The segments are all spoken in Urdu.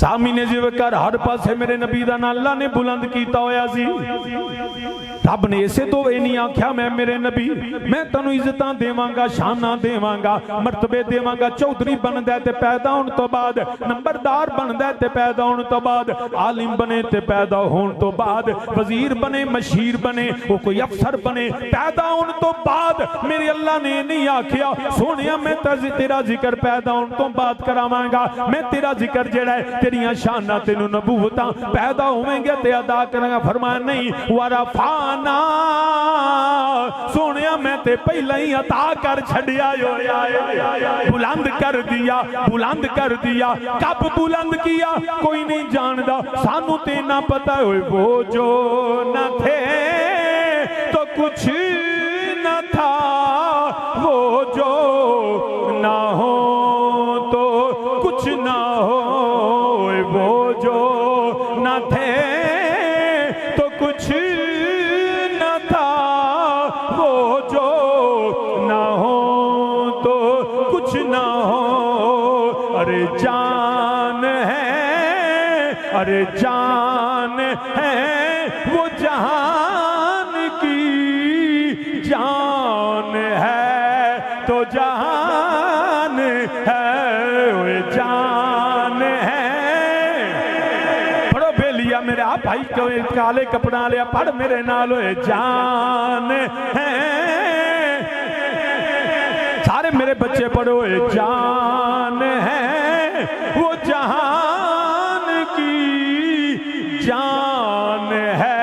سامی نے ذکر ہر پاسے میرے نبی دا نام اللہ نے بلند کیتا ہویا سی رب نے اسے تو اے نہیں آکھیا میں میرے نبی میں تنو عزتاں دیواں گا شاناں دیواں گا مرتبے دیواں گا چودھری بن دے تے پیدا ہون تو بعد نمبردار بن دے تے پیدا ہون تو بعد عالم بنے تے پیدا ہون تو بعد وزیر بنے مشیر بنے وہ کوئی افسر بنے پیدا ہون تو بعد میرے اللہ نے نہیں آکھیا سونیا میں تیرا ذکر پیدا ہون تو بعد کراواں گا میں تیرا ذکر جڑا ہے تیریاں شاناں تینوں نبوتاں پیدا ہوئیں گے تے ادا کریں گا فرمایا نہیں ورفعنا سونیا میں تے پہلے ہی عطا کر چھڑیا بلند کر دیا کب بلند کیا کوئی نہیں جاندہ سانو تے نہ پتا ہوئے وہ جو نہ تھے تو کچھ نہ تھا وہ جو نہ ہو تو کچھ نہ ہو وہ جو نہ تھے تو کچھ نہ تھا وہ جو نہ ہو تو کچھ نہ ہو ارے جان ہے وہ جہان کی جان ہے تو جہان ہے وہ جان ہے پڑھو بے لیا میرے آپ بھائی کالے کپڑا لیا پڑھ میرے نالو جان ہے سارے میرے بچے پڑھو جان ہے وہ جہان کی جان ہے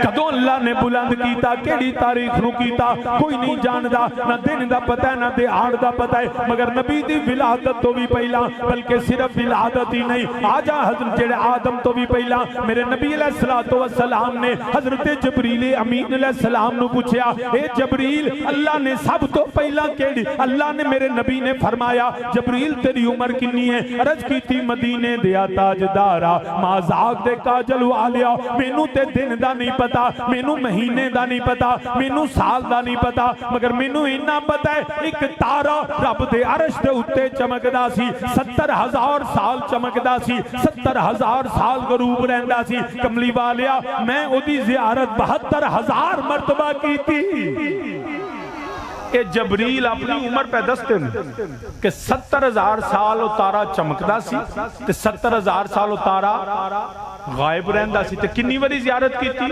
کدوں اللہ نے بلند کیتا کیڑی تاریخ نو کیتا کوئی نہیں جاندہ نہ دن دا پتہ ہے نہ دہاڑ دا پتہ ہے مگر نبی دی ولادت تو بھی پہلا بلکہ صرف ولادت ہی نہیں آجا حضرت جڑے آدم تو بھی پہلا میرے نبی علیہ السلام نے حضرت جبریل امین علیہ السلام نو پوچھیا اے جبریل اللہ نے سب تو پہلا کیڑی اللہ نے میرے نبی نے فرمایا جبریل تیری عمر کنی ہے عرض کی تھی مدینے دیا تاجدارا مازاق دے کاجل والیا مینوں تے دن دا نہیں پتا مینوں مہینے دا نہیں پتا مینوں سال دا نہیں پتا مگر مینوں اتنا پتا ہے ایک تارا رب دے عرش دے اتے چمکدا سی 70,000 سال چمکدا سی 70,000 سال غروب رہندا سی کملی والیا میں اودی زیارت 72,000 مرتبہ کی تھی اے جبریل اپنی عمر پہ دستے ہیں کہ 70,000 سال تارا چمکدا سی تے 70,000 سال تارا غائب رہندا سی تے کنی وری زیارت کی تھی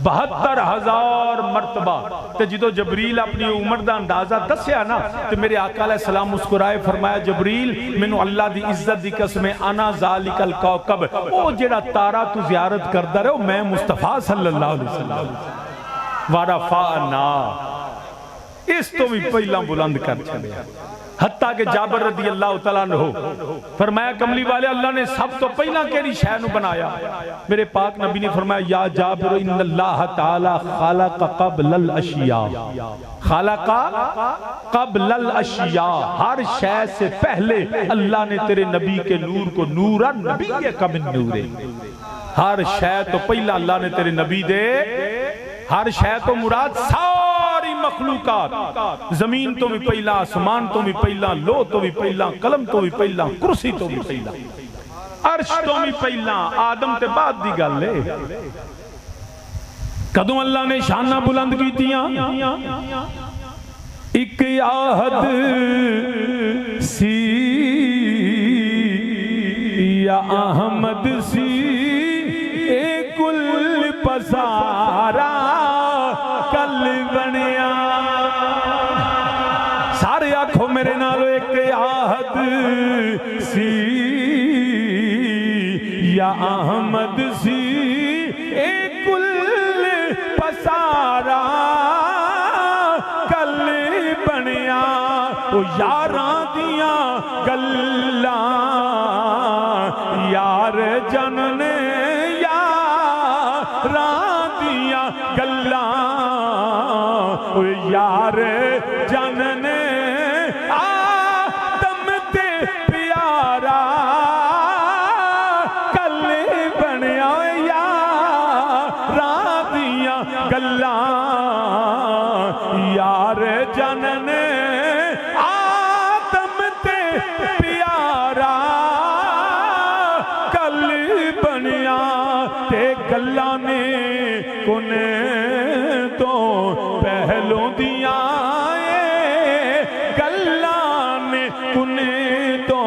72,000 مرتبہ تے جدو جبریل اپنی عمر دا اندازہ دسیا نا تے میرے آقا علیہ السلام مسکرائے فرمایا جبریل مینوں اللہ دی عزت دی قسم انا ذالک الکوکب او جڑا تارا تو زیارت کردا رہے میں مصطفیٰ صلی اللہ علیہ وسلم ورفعنا اس تو بھی پہلا بلند کر چھڑے حتیٰ کہ جابر رضی اللہ تعالیٰ عنہ فرمایا کملی والے اللہ نے سب تو پہلا کیڑی شے نو بنایا میرے پاک نبی نے فرمایا یا جابر ان اللہ تعالی خلق قبل الاشیاء خلق قبل الاشیاء ہر شے سے پہلے اللہ نے تیرے نبی کے نور کو نورا نبی کا من نورے ہر شے تو پہلا اللہ نے تیرے نبی دے ہر شے تو مراد ساری مخلوقات زمین تو بھی پہلا آسمان تو بھی پہلا لو تو بھی پہلا قلم تو بھی پہلا کرسی تو بھی پہلا عرش تو بھی پہلا آدم تے بعد دی گل ہے کدوں اللہ نے شانہ بلند کی تیاں ایک آہد سی یا احمد سی اے کل پسارا کل بنیا سارے آنکھوں میرے نالو ایک آہد سی یا احمد سی اے کل پسارا کل بنیا او یاراں دیاں گلاں یار جننے یار جننے آدم تے پیارا کل بنیا یاراں دیاں گلاں یار جننے آدم تے پیارا گلاں نے کن تو پہلوں دیاں گلاں نے کن تو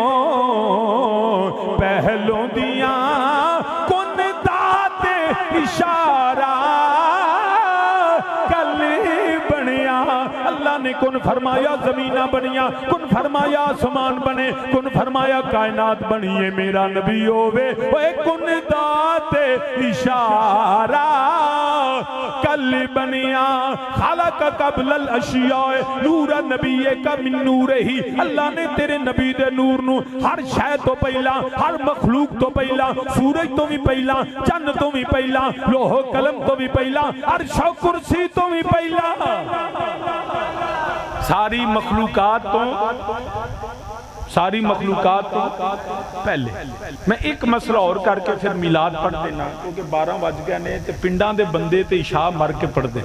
پہلوں دیاں کن دات اشارہ کل بنیا اللہ نے کن فرمایا زمینہ بنیا کن فرمایا آسمان بنے کن فرمایا کائنات بنیے میرا نبی ہووے اے کن دات اشارہ کل بنیا خالق قبل الاشیاء نور نبی کا من نور ہی اللہ نے تیرے نبی دے نور نو ہر شے تو پہلا ہر مخلوق تو پہلا سورج تو بھی پہلا چند تو بھی پہلا لوح قلم تو بھی پہلا عرش و کرسی تو بھی پہلا ساری مخلوقات تو پہلے میں ایک مسئلہ اور کر کے پھر میلاد پڑھ دینا کیونکہ 12 بج گئے نے تے پنڈاں دے بندے تے عشاء مر کے پڑھ دے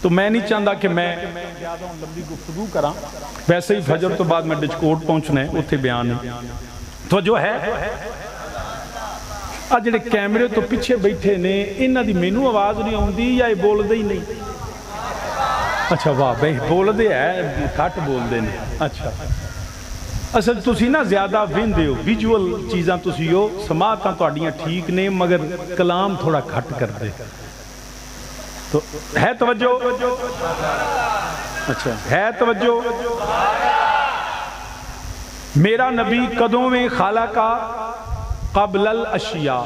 تو میں نہیں چاہتا کہ میں زیادہ لمبی گفتگو کراں ویسے ہی فجر تو بعد میں ڈچکوٹ پہنچنا ہے اتھے بیان ہے تو جو ہے آج جڑے کیمرے تو پیچھے بیٹھے نے انہاں دی مینوں آواز نہیں آوندی یا یہ بول دے ہی نہیں اچھا واہ بھائی بول دے ہے کٹ بول دے نے اچھا اصل تسی نا زیادہ ویندے ہو ویجول چیزاں تسی ہو سماعتاں تہاڈیاں ٹھیک نے مگر کلام تھوڑا گھٹ کر دے تو ہے توجہ اچھا ہے توجہ میرا نبی قدوں میں خالقہ قبل الاشیاء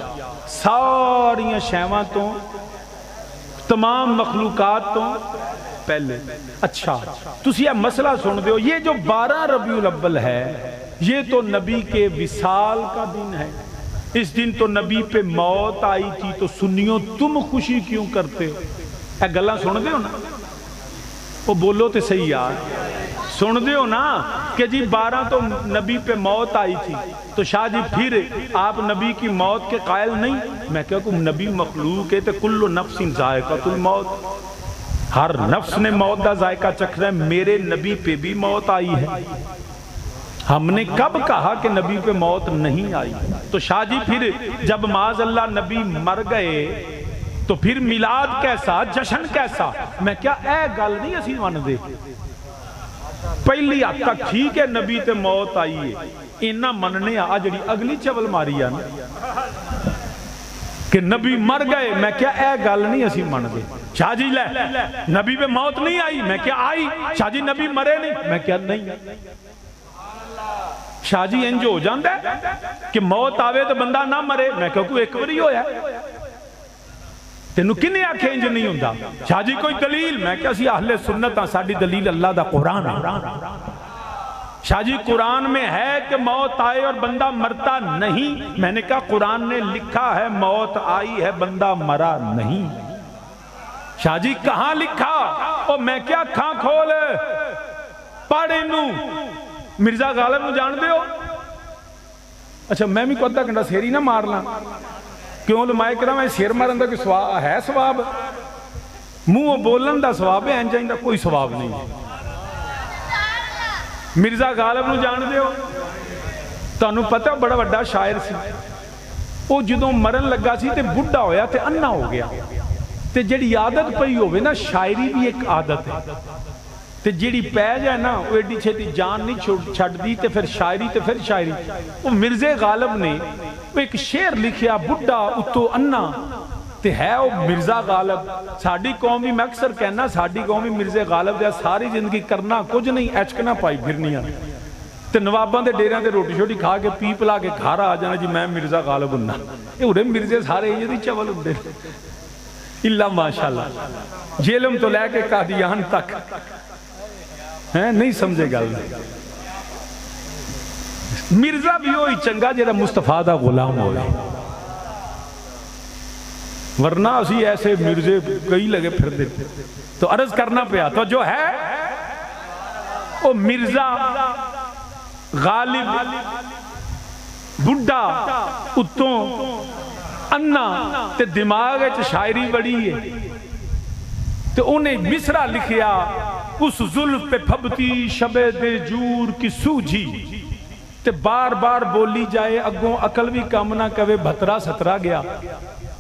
ساریاں شیواں تو تمام مخلوقات تو پہلے اچھا تسی یہ مسئلہ سن دے ہو یہ جو 12 ربیع الاول ہے یہ تو نبی کے وصال کا دن ہے اس دن تو نبی پہ موت آئی تھی تو سنیوں تم خوشی کیوں کرتے ہو اے گلاں سن دے ہو نا وہ بولو تے صحیح یار سن دے ہو نا کہ جی 12 تو نبی پہ موت آئی تھی تو شاہ جی پھر آپ نبی کی موت کے قائل نہیں میں کہا کہ نبی مخلوق ہے تو کل نفس ذائقۃ الموت ہر نفس نے موت دا ذائقہ چکھنا ہے میرے نبی پہ بھی موت آئی ہے ہم نے کب کہا کہ نبی پہ موت نہیں آئی تو شاہ جی پھر جب معاذ اللہ نبی مر گئے تو پھر میلاد کیسا جشن کیسا میں کیا اے گل نہیں اسی مان دے پہلی حد تک ٹھیک ہے نبی تے موت آئی ہے انہاں مننے آ جڑی اگلی چول ماری ہے کہ نبی مر گئے میں کیا اے گل نہیں اسی مان دے شاہ جی لے نبی پہ موت نہیں آئی میں کیا آئی شاہ جی نبی مرے نہیں میں کیا نہیں شاہ جی انج ہو جاندہ ہے کہ موت آوے تو بندہ نہ مرے میں کہا کوئی ایک بری ہویا ہے تینوں کنے آنکھیں انج نہیں ہوندہ شاہ جی کوئی دلیل میں کہا سی اہل سنت ہاں ساڑھی دلیل اللہ دا قرآن ہے شاہ جی قرآن میں ہے کہ موت آئے اور بندہ مرتا نہیں میں نے کہا قرآن نے لکھا ہے موت آئی ہے بندہ مرا نہیں شاہ جی کہاں لکھا اور میں کیا کھاں کھول پاڑے نو مرزا غالب نو جان دے ہو اچھا میں بھی کوئی گھنٹہ سیری نہ مارنا کیوں علماء کرام میں سیر مارن دا کوئی ہے ثواب منہ بولن دا ثواب ہے انجائیں دا کوئی ثواب نہیں مرزا غالب نو جان دے ہو تو انہوں پتہ بڑا بڑا شاعر سی وہ جدوں مرن لگا سی تے بڑھا ہویا تے انہ ہو گیا تے جڑی عادت پئی ہوئے نا شاعری بھی ایک عادت ہے تے جڑی پہ جائے نا وہ ایڈی چھتی جان نہیں چھڑ دی تے پھر شاعری تے پھر شاعری وہ مرزا غالب نے وہ ایک شعر لکھیا بڑھا اتو انہ تے ہے وہ مرزا غالب ساڑھی قومی میں اکثر کہنا ساڑھی قومی مرزا غالب دیا ساری زندگی کرنا کچھ نہیں ایچکنا پائی پھرنیاں تے نواباں دے ڈیریاں دے روٹی شوٹی کھا کے پی پلا کے گھر آ جانا جی میں مرزا غالب ہننا یہ اڑے مرزے سارے یہ دی چول ہندے اللہ ماشاءاللہ جیلم تو لے کے قادیان تک نہیں سمجھے گا مرزا بھی ہوئی چنگا جیرا مصطفیٰ دا غلام ہو گئے ورنہ اسی ایسے مرزے کئی لگے پھر دیتے تو عرض کرنا پیا تو جو ہے وہ مرزا غالب بڑھا اتوں انہ تے دماغ شاعری بڑی ہے تو انہیں مصرع لکھیا اس ظلف پہ پھبتی شب دے جور کی سوجھی تے بار بار بولی جائے اگوں عقل بھی کام نہ کہے بھترا سترا گیا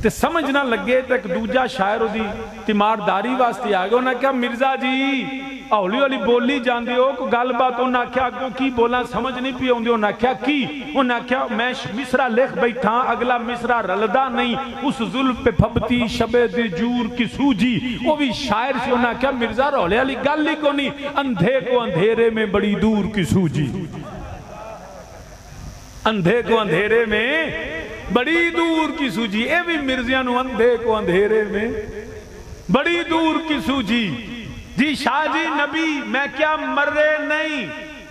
تے سمجھ نہ لگے تے ایک دوجا شاعر دی تیمارداری واسطے آ گیا انہاں کہا مرزا جی اولی اولی بولی جاندے ہو کو گل بات انہاں کہا اگوں کی بولا سمجھ نہیں پی ہوندی انہاں کہا کی انہاں کہا میں مصرع لکھ بیٹھا اگلا مصرع رلدا نہیں اس ظلم پہ پھبتی شب دجور کی سوجی وہ بھی شاعر سے انہاں کہا مرزا رولے علی گل ہی کو نہیں اندھے کو اندھیرے میں بڑی دور کی سوجی اندھے کو اندھیرے میں بڑی دور کی سوجی اے بھی مرزیاں نو اندھے کو اندھیرے میں بڑی دور کی سوجی جی شاہ جی نبی میں کیا مرے نہیں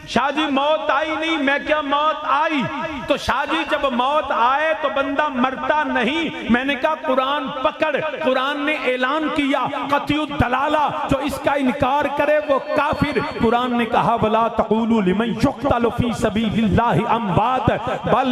شاہ جی موت آئی نہیں میں کیا موت آئی تو شاہ جی جب موت آئے تو بندہ مرتا نہیں میں نے کہا قرآن پکڑ قرآن نے اعلان کیا قطعی الدلالہ جو اس کا انکار کرے وہ کافر قرآن نے کہا وَلَا تَقُولُوا لِمَنْ يُقْتَلُ فِي سَبِيلِ اللَّهِ أَمْوَاتٌ بَلْ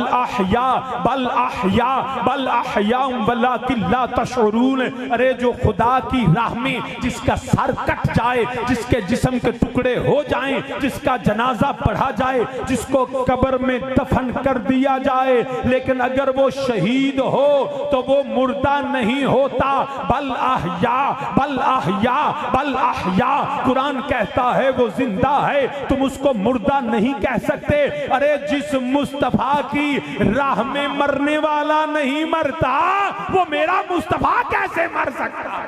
أَحْيَاءٌ وَلَٰكِن لَا تَشْعُرُونَ ارے جو خدا کی راہ میں جس کا سر کٹ جائے جس کے جسم کے ٹکڑے ہو جائیں جس کا جنازہ پڑھا جائے جس کو قبر میں دفن کر دیا جائے لیکن اگر وہ شہید ہو تو وہ مردہ نہیں ہوتا بل احیاء بل احیاء بل احیاء قرآن کہتا ہے وہ زندہ ہے تم اس کو مردہ نہیں کہہ سکتے ارے جس مصطفیٰ کی راہ میں مرنے والا نہیں مرتا وہ میرا مصطفیٰ کیسے مر سکتا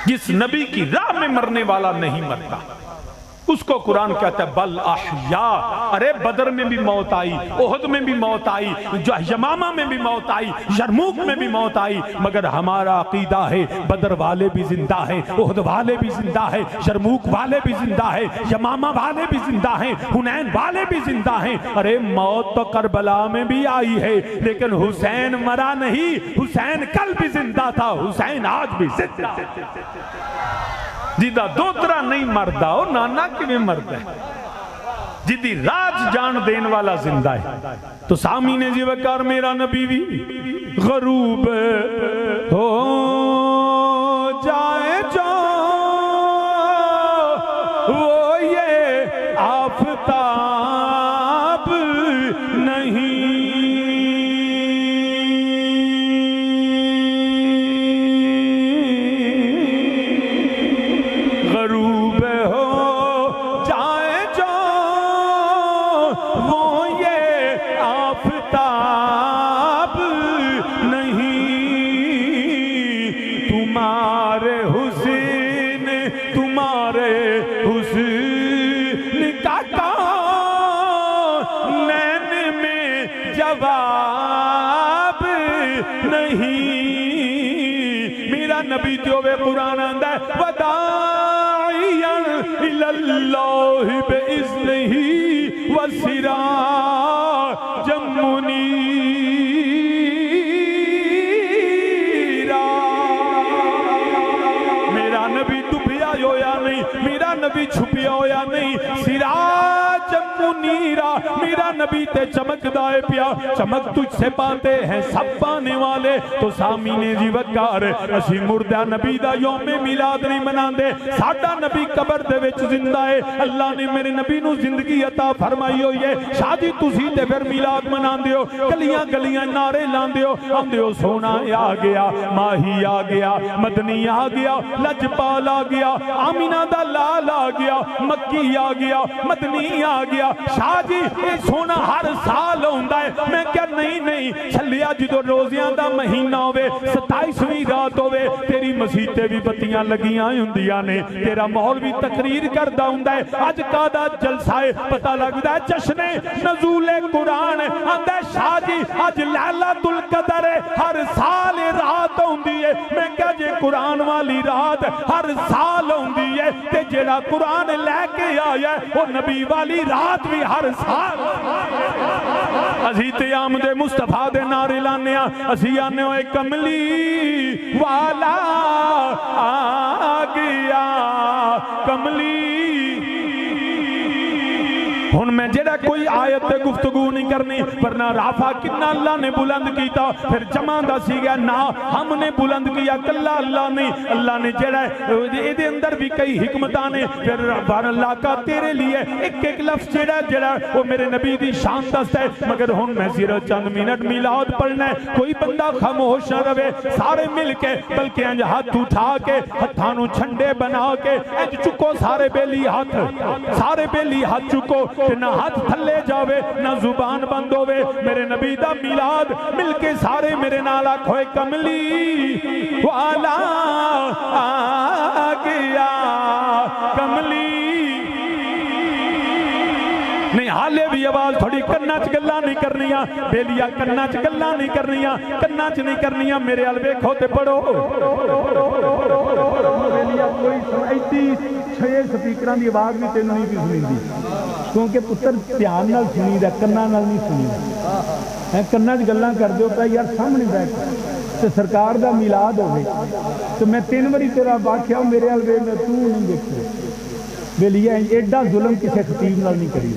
جس نبی کی راہ میں مرنے والا نہیں مرتا اس کو قرآن کہتا ہے بل احیاء ارے بدر میں بھی موت آئی احد میں بھی موت آئی یمامہ میں بھی موت آئی یرموک میں بھی موت آئی مگر ہمارا عقیدہ ہے بدر والے بھی زندہ ہیں احد والے بھی زندہ ہیں یرموک والے بھی زندہ ہیں یمامہ والے بھی زندہ ہیں حنین والے بھی زندہ ہیں ارے موت تو کربلا میں بھی آئی ہے لیکن حسین مرا نہیں حسین کل بھی زندہ تھا حسین آج بھی زندہ جیدہ دوترا نہیں مردہ ہو نانا کیویں مردہ ہے جیدی راج جان دین والا زندہ ہے تو سامین جی وکار میرا نبی بھی غروب ہو جائے جو وہ یہ آفتاب نہیں نبی تیوے قرآن آندہ ہے وَدَاعِيًا إِلَى اللَّهِ بِإِذْنِهِ وَسِرَاجًا مُنِيرًا میرا نبی ڈوبیا ہویا نہیں میرا نبی چھپیا ہویا نہیں سراجًا منیرا میرا نبی تے چمک دائے پیا چمک تجھ سے پاتے ہیں سب پانے والے تو سامین جی وکار اسی مردہ نبی دا یوم میلاد نہیں منان دے ساڑھا نبی قبر دے وچ زندہ ہے اللہ نے میرے نبی نو زندگی عطا فرمائی ہوئی ہے شادی تسی تے پھر میلاد منان دیو گلیاں گلیاں نعرے لان دیو ہم دیو سونا آ گیا ماہی آ گیا مدنی آ گیا لجپال آ گیا آمینہ دا لال آ گیا مکی آ گیا مدنی آ گیا شاہ جی سونا ہر سال ہوندہ ہے میں کیا نہیں چھلیا جدو روزیاں دا مہینہ ہوئے 27ویں رات ہوئے تیری مسیطے بھی بتیاں لگیاں ہوندیاں نے تیرا ماحول بھی تقریر کردہ ہوندہ ہے آج قادہ جلسائے پتہ لگتا ہے جشن نزول قرآن آندہ ہے شاہ جی آج لیلۃ القدر ہر سال رات ہوندی ہے میں کیا جے قرآن والی رات ہر سال ہوندی ہے تے جیڑا قرآن لے کے آیا ہے وہ نبی والی رات بھی ہر سال عزیت آمد مصطفیٰ دے نعرے لانے اسی آنے ہوئے کملی والا آ گیا کملی ہن میں جڑا کوئی آیت تے گفتگو نہیں کرنی ورنہ رافع کنا اللہ نے بلند کیتا پھر جمع دا سی گیا نا ہم نے بلند کیا کلا اللہ نہیں اللہ نے جڑا ہے دے اندر بھی کئی حکمتاں نے پھر ربان اللہ کا تیرے لیے ایک ایک لفظ جڑا وہ میرے نبی دی شان دست ہے مگر ہن میں صرف چند منٹ میلاد پڑھنا ہے کوئی بندہ خاموش نہ رہے سارے مل کے بلکہ انج ہاتھ اٹھا کے ہتھاں نو چھنڈے بنا کے انج چکو سارے بیلی ہاتھ چکو کہ نہ ہاتھ تھلے جاوے نہ زبان بند ہوے میرے نبی دا میلاد مل کے سارے میرے نال آکھوئے کملی والا آ گیا کملی نہیں حالے بھی آواز تھوڑی کناں چ گلاں نہیں کرنیاں بیلیا کناں چ گلاں نہیں کرنیاں کناں چ نہیں کرنیاں میرے ال ویکھو تے پڑھو بیلیا کوئی سمجھتی چھے سپیکراں دی آواز بھی تینوں نہیں سنیندی کیونکہ پتر دھیان نال سنی دا کناں نال نہیں سنی کناں چ گلاں کر دیو پیا یار سامنے بیٹھ تے سرکار دا میلاد ہوے تو میں 3 واری تیرا واقعہ میرے ال ویکھ تو نہیں دیکھو بیلیا ایڈا ظلم کسے خطیب نال نہیں کری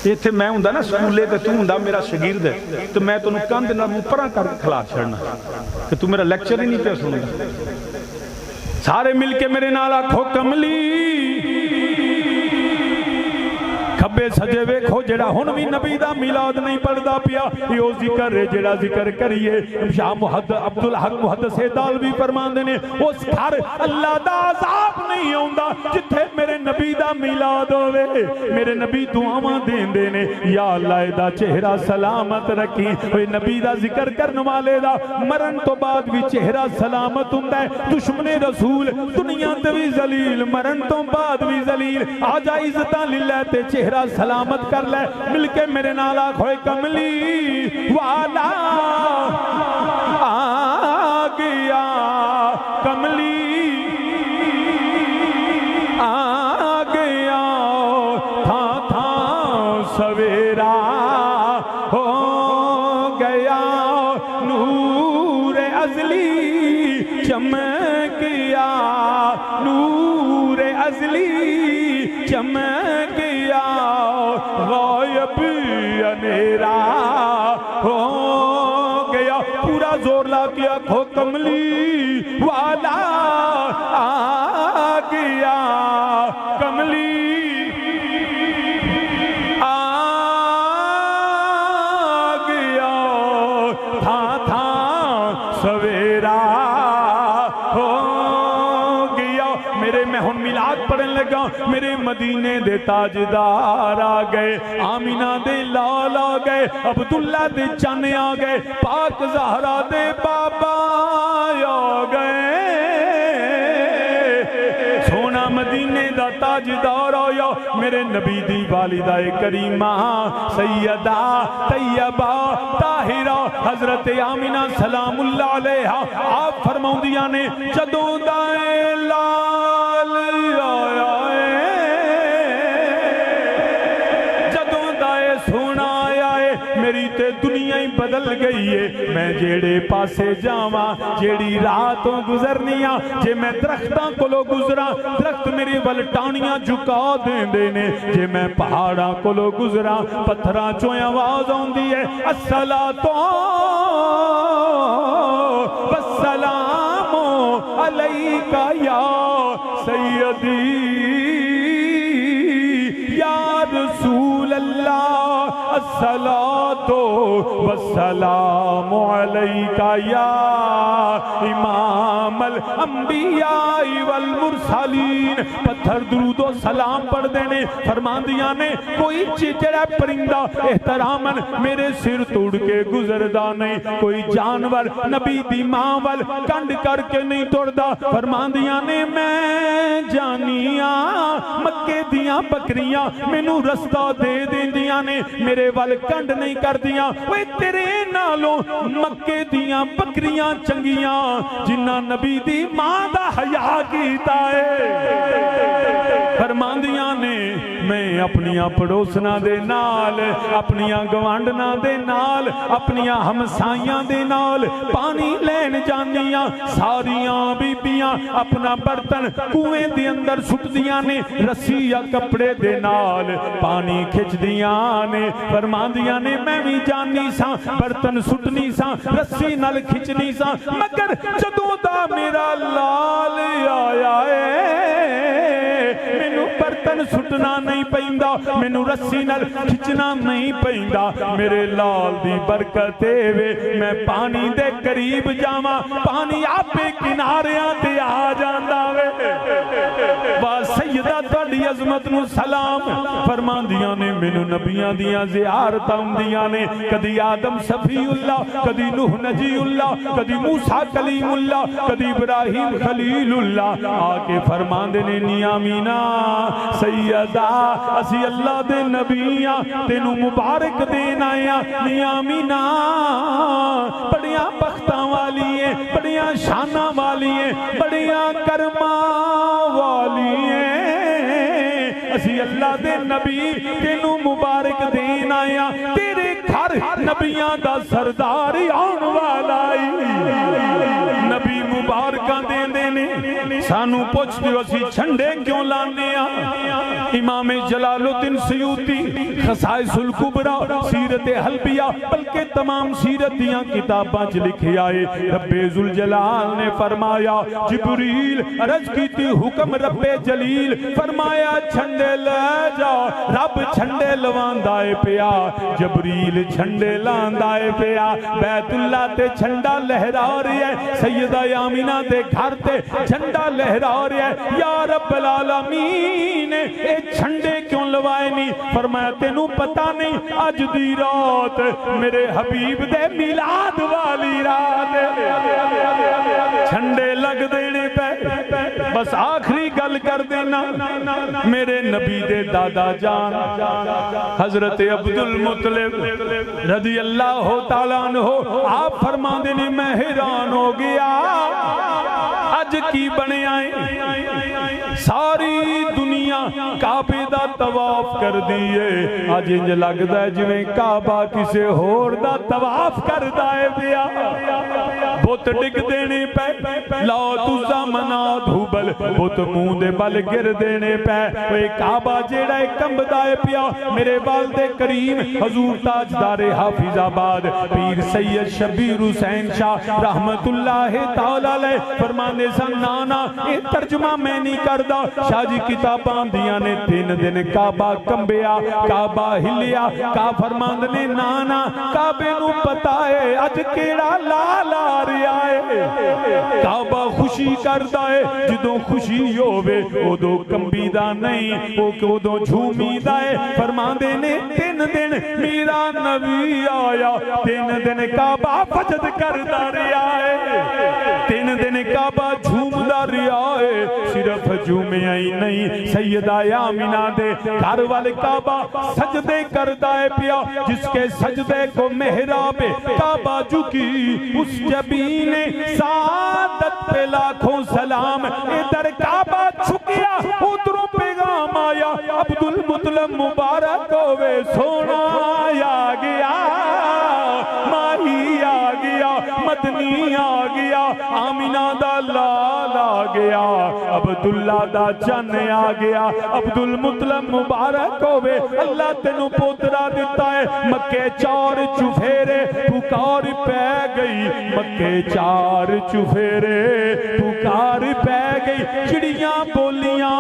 ایتھے میں ہوندا نا سکولے تے تو ہوندا میرا شاگرد ہے تو میں تینوں کندھ نال منہ پراں کر کے کھلا چھڑنا کہ تو میرا لیکچر ہی نہیں پیا سندا سارے مل کے میرے نال آکھو کملی کھبے سجے ویکھو جڑا ہن بھی نبی دا میلاد نہیں پڑھدا پیا یہ ذکر ہے جڑا ذکر کریے شاہ عبدالحق محدث دالوی فرماندے نے اس گھر اللہ دا عذاب نہیں آوندا جتھے میرے نبی دا میلاد ہوے میرے نبی دعاواں دیندے نے یا اللہ دا چہرہ سلامت رکھی اوے نبی دا ذکر کرن والے دا مرن تو بعد بھی چہرہ سلامت ہوندا ہے دشمن رسول دنیا تے بھی ذلیل مرن تو بعد بھی ذلیل آ جا عزتاں للہ تے چہرہ سلامت کر لے مل کے میرے نالا کھوئے کملی والا آ گیا کملی آ گیا تھا سویرا ہو گیا نور ازلی چمکیا نور ازلی چمکیا غائب اندھیرا ہو گیا پورا زور لا کیا کھو کملی والا آ گیا کملی آ گیا تھا سویرا ہو گیا میرے میں ہن میلاد پڑھن لگا میرے مدینے دے تاجدار آ گئے آمینہ دے لال آ گئے عبداللہ دے چانے آ گئے پاک زہرا دے بابا آ گئے سونا مدینے دا تاجدار آیا میرے نبی دی والدہ کریمہ سیدہ طیبہ طاہرہ حضرت آمینہ سلام اللہ علیہا آپ فرماؤندیاں نے جدوں دائے لال آیا جدوں دائے سونا آیا ہے میری تے دنیا ہی بدل گئی ہے میں جیڑے پاسے جاواں جیڑی راتوں گزرنیاں جے میں درختاں کولو گزراں درخت میری ول ٹانیاں جھکا دیندے نے جے میں پہاڑاں کولو گزراں پتھراں چوں آواز آندی ہے الصلاۃ والسلام علیک یا سیدی یا رسول اللہ الصلاۃ والسلام علیک یا امام الانبیاء والمرسلین پتھر درود و سلام پڑھ دینے فرماندیاں نے کوئی چیچڑا پرندہ احتراماً میرے سر توڑ کے گزردہ نہیں کوئی جانور نبی دی ماں وال کنڈ کر کے نہیں توڑدا فرماندیاں نے میں جانیاں مکے دیاں بکریاں مینوں رستہ دے دیندیاں نے میرے وال کنڈ نہیں کر دیاں وہ تیرے نالوں مکے دیاں بکریاں چنگیاں جنہ نبی دی ماں دا حیا کیتا ہے فرماندیاں نے میں اپنیاں پڑوسنا دے نال اپنیاں گوانڈنا دے نال اپنیاں ہمسائیاں دے نال پانی لین جانیاں ساریاں بیبیاں اپنا برتن کنویں دے اندر سٹ دیاں نے رسی یا کپڑے دے نال پانی کھچ دیاں نے فرماندیاں نے میں بھی جانی سا برتن سٹنی سا رسی نال کھچنی سا مگر جدوں دا میرا لال آیا مینوں برتن سٹنا نہیں پیندا مینوں رسی نال کھچنا نہیں پیندا میرے لال دی برکت وے میں پانی دے قریب جاواں پانی آپے کناریاں تے آ جاندا وے وا سیدہ تہاڈی عظمت نو سلام فرماندیاں نے مینوں نبیاں دیاں زیارتاں ہوندیاں نے کدی آدم صفی اللہ کدی نوح نجی اللہ کدی موسیٰ کلیم اللہ کدی ابراہیم خلیل اللہ آ کے فرماندے نے نیامینا سیدہ اسی اللہ دے نبیاں تینوں مبارک دین آیا نیامینا بڑیاں بختاں والی ہیں بڑیاں شاناں والی ہیں بڑیاں کرماں والی ہیں اسی اللہ دے نبی تینوں مبارک دین آیا تیرے گھر نبیاں دا سردار آن والا نبی مبارکاں دین دینے سانو پوچھ دیو اسی چھنڈے کیوں لانے امام جلال الدین سیوطی خصائص الکبریٰ سیرت حلبیہ بلکہ تمام سیرت دیاں کتاباں چ لکھے آئے رب ذوالجلال نے فرمایا جبریل عرض کی تھی حکم رب جلیل فرمایا چھنڈے لے جا رب چھنڈے لواندائے پیا جبریل چھنڈے لاندائے پیا بیت اللہ تے چھنڈا لہرا رہی ہے سیدہ آمینہ دے گھر تے جھنڈا لہرا رہی ہے یا رب العالمین اے چھنڈے کیوں لوائے نہیں فرمایا تینوں پتہ نہیں اج دی رات میرے حبیب دے میلاد والی رات چھنڈے لگ دینے پہ بس آخری گل کر دینا میرے نبی دے دادا جان حضرت عبدالمطلب رضی اللہ تعالیٰ عنہ آپ فرما دینے میں حیران ہو گیا اج کی بنے آئیں ساری دنیا کعبے دا طواف کر دیئے اج انج لگدا ہے جویں کعبہ کسے ہور دا طواف کردا ہے پیا بت ڈگ دینے پہ لات عزا منات ہبل بت منہ دے بل گر دینے پہ اے کعبہ جیڑا ہے کمبدا ہے پیا میرے والد کریم حضور تاجدار حافظ آباد پیر سید شبیر حسین شاہ رحمت اللہ تعالی علیہ فرمانے سن نانا یہ ترجمہ میں نہیں کردہ شاہ جی کتاباں دیاں نے 3 دن کعبہ کمبیا کعبہ ہلیا کا فرماندنے نانا کعبے نو پتا ہے اج کیڑا لال آ رہا ہے کعبہ خوشی کردہ ہے جدوں خوشی ہووے ادو کمبی دا نہیں او ادو جھومی دا ہے فرماندنے 3 دن میرا نبی آیا 3 دن کعبہ فجد کردہ رہا ہے 3 دن کعبہ جھومدہ رہا ہے صرف جھومے آئی نہیں سیدہ آمینہ دے گھر والے کعبہ سجدے کردہ ہے پیا جس کے سجدے کو محراب کعبہ جھکی اس جبین سعادت پہ لاکھوں سلام ادھر کعبہ چھکیا ادھروں پیغام آیا عبدالمطلب مبارک ہوئے سونا آ گیا ماہی آ گیا مدنی آ گیا آمینہ دا لال آ گیا عبداللہ دا چن آ گیا عبدالمطلب مبارک ہوئے اللہ تینوں پوترا دیتا ہے مکے 4 چفیرے پکار پہ گئی مکے 4 چفیرے پکار پہ گئی چڑیاں بولیاں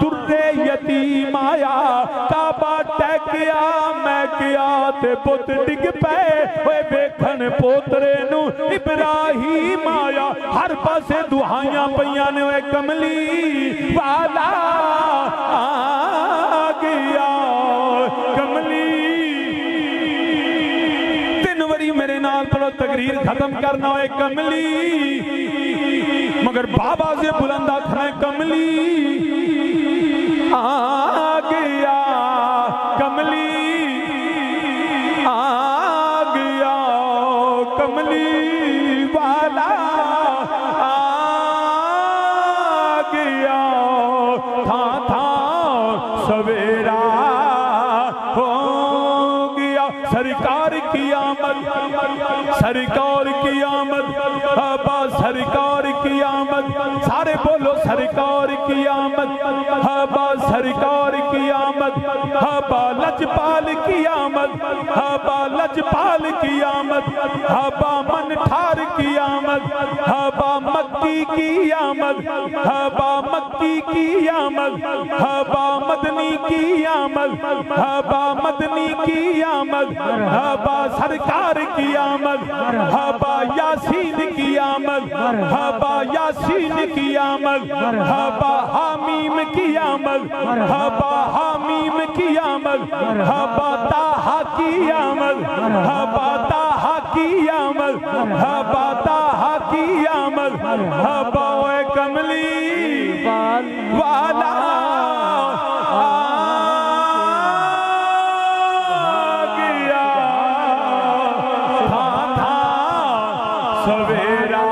درے یتیم آیا کعبہ ٹیکیا میں کیا تے بت ڈگ پہ ہوئے بیکھن پوترے نو ابراہیم آیا ہر پاسے دعائیاں پیاں نے ہوئے کملی والا آ گیا کملی 3 وری میرے نال پڑھو تقریر ختم کرنا ہوئے کملی مگر بابا سے بلندہ کھائیں کملی آ گیا کملی آ گیا کملی والا آ گیا تھا سویرا سرکار کی آمد، سرکار کی آمد، ہابا سرکار کی آمد، سارے بولو سرکار کی آمد، ہابا سرکار کی آمد، ہابا لجپال کی آمد، ہابا لجپال کی آمد، ہابا منٹھار کی آمد، ہابا مکی کی آمد، ہابا مکی کی آمد، ہابا مدنی کی آمد، ہابا مدنی کی آمد، ہابا سرکار کی آمد، ہابا یاسین کی آمد، ہابا یاسین کی آمد، ہابا حامیم کی آمد، ہابا حامیم کی آمد، ہابا طٰہٰ کی آمد، ہابا طٰہٰ کی آمد، ہابا طٰہٰ کی آمد، ہابا اے کملی والا سویرا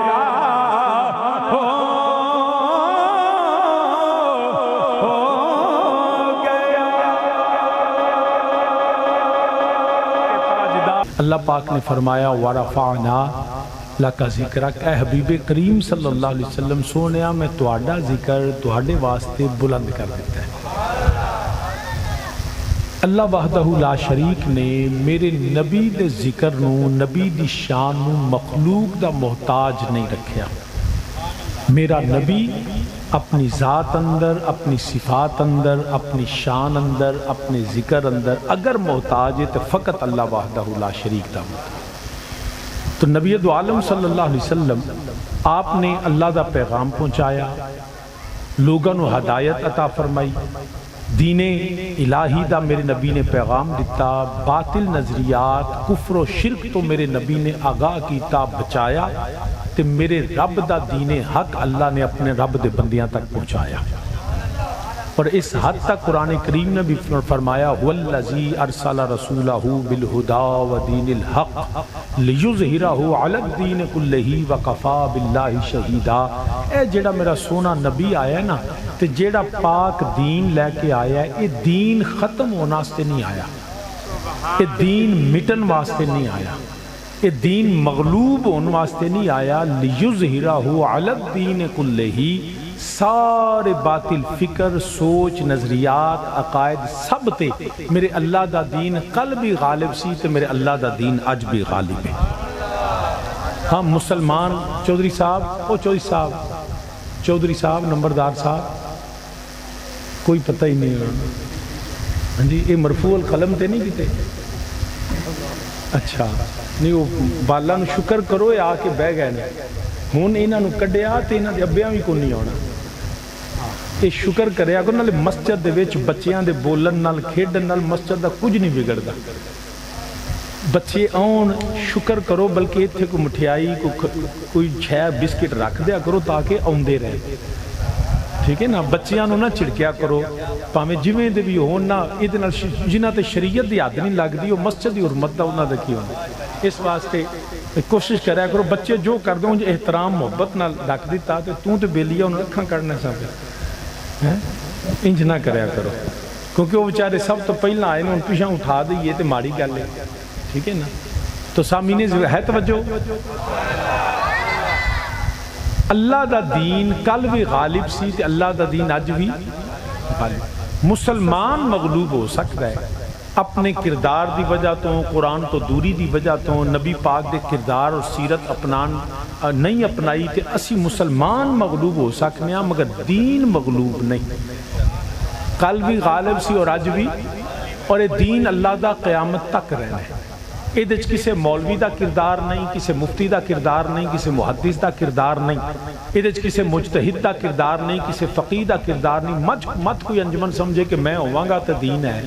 ہو گیا۔ اللہ پاک نے فرمایا وَرَفَعْنَا لَكَ ذِكْرَكَ، اے حبیب کریم صلی اللہ علیہ وسلم سونیا میں تہاڈا ذکر تہاڈے واسطے بلند کر دیتا ہے۔ اللہ وحدہ لا شریک نے میرے نبی دے ذکر نو، نبی دی شان نو مخلوق دا محتاج نہیں رکھیا۔ میرا نبی اپنی ذات اندر، اپنی صفات اندر، اپنی شان اندر، اپنے ذکر اندر اگر محتاج ہے تو فقط اللہ وحدہ لا شریک دا محتاج۔ تو نبی دو عالم صلی اللہ علیہ وسلم آپ نے اللہ دا پیغام پہنچایا، لوگوں نو ہدایت عطا فرمائی، دین الہی دا میرے نبی نے پیغام دیتا، باطل نظریات کفر و شرک تو میرے نبی نے آگاہ کیتا، بچایا، تے میرے رب دا دین حق اللہ نے اپنے رب دے بندیاں تک پہنچایا۔ اور اس حد تک قرآن کریم نے بھی فرمایا وَالَّذِي أَرْسَلَ رَسُولَهُ بِالْهُدَى وَدِينِ الْحَقِّ لِيُظْهِرَهُ عَلَى الدِّينِ كُلِّهِ وَكَفَى بِاللَّهِ شَهِيدًا۔ اے جیڑا میرا سونا نبی آیا ہے نا، تے جیڑا پاک دین لے کے آیا ہے، یہ دین ختم ہونا واسطے نہیں آیا، یہ دین مٹن واسطے نہیں آیا، یہ دین مغلوب ہونے واسطے نہیں آیا، لِيُظْهِرَهُ عَلَى الدِّينِ كُلِّهِ، سارے باطل فکر، سوچ، نظریات، عقائد سب تے میرے اللہ دا دین کل بھی غالب سی تے میرے اللہ دا دین اج بھی غالب ہے۔ ہاں مسلمان چودھری صاحب، چودھری صاحب نمبردار صاحب کوئی پتہ ہی نہیں ہوگا، ہاں جی یہ مرفوع القلم تے نہیں کیتے؟ اچھا نہیں، وہ بالا نو شکر کرو آ کے بہ گئے نے، ہون انہاں نو کڈیا تے انہاں دے ابیاں بھی کوئی نہیں آنا۔ یہ شکر کرے اگر نال مسجد دے وچ بچیاں دے بولن نال کھیڈن نال مسجد دا کچھ نہیں بگڑدا، بچے آن شکر کرو، بلکہ ایتھے کوئی مٹھیائی کوئی چھے بسکٹ رکھ دیا کرو تاکہ آوندے رہے، ٹھیک ہے نا۔ بچیاں نو نہ چڑکیا کرو، پاویں جویں دے بھی ہون نا، ایدے نال جنہاں تے شریعت دی حد نہیں لگدی، او مسجد دی حرمت دا انہاں دا کی ہوندا۔ اس واسطے کوشش کریا کرو بچے جو کر دو احترام محبت نال ڈک دیتا تے تو بیلیا انہوں اکھاں کڑنا سب انج نہ کریا کرو، کیونکہ وہ بیچارے سب تو پہلا آئے نے، ان پیچھے اٹھا دئیے تے ماڑی گل ہے، ٹھیک ہے نا۔ تو سامعین ہے توجہ، اللہ دا دین کل بھی غالب سی تے اللہ دا دین اج بھی غالب۔ مسلمان مغلوب ہو سکتا ہے اپنے کردار دی وجہ تو، قرآن تو دوری دی وجہ تو، نبی پاک دے کردار اور سیرت نہیں اپنائی تے اسی مسلمان مغلوب ہو سکنے ہیں، مگر دین مغلوب نہیں۔ کل بھی غالب سی اور اج بھی، اور یہ دین اللہ دا قیامت تک رہنا ہے۔ یہ کسی مولوی دا کردار نہیں، کسی مفتی دا کردار نہیں، کسی محدث دا کردار نہیں، یہ کسی مجتہد دا کردار نہیں، کسی فقیہ دا کردار نہیں۔ مت کوئی انجمن سمجھے کہ میں ہوں گا تو دین ہے،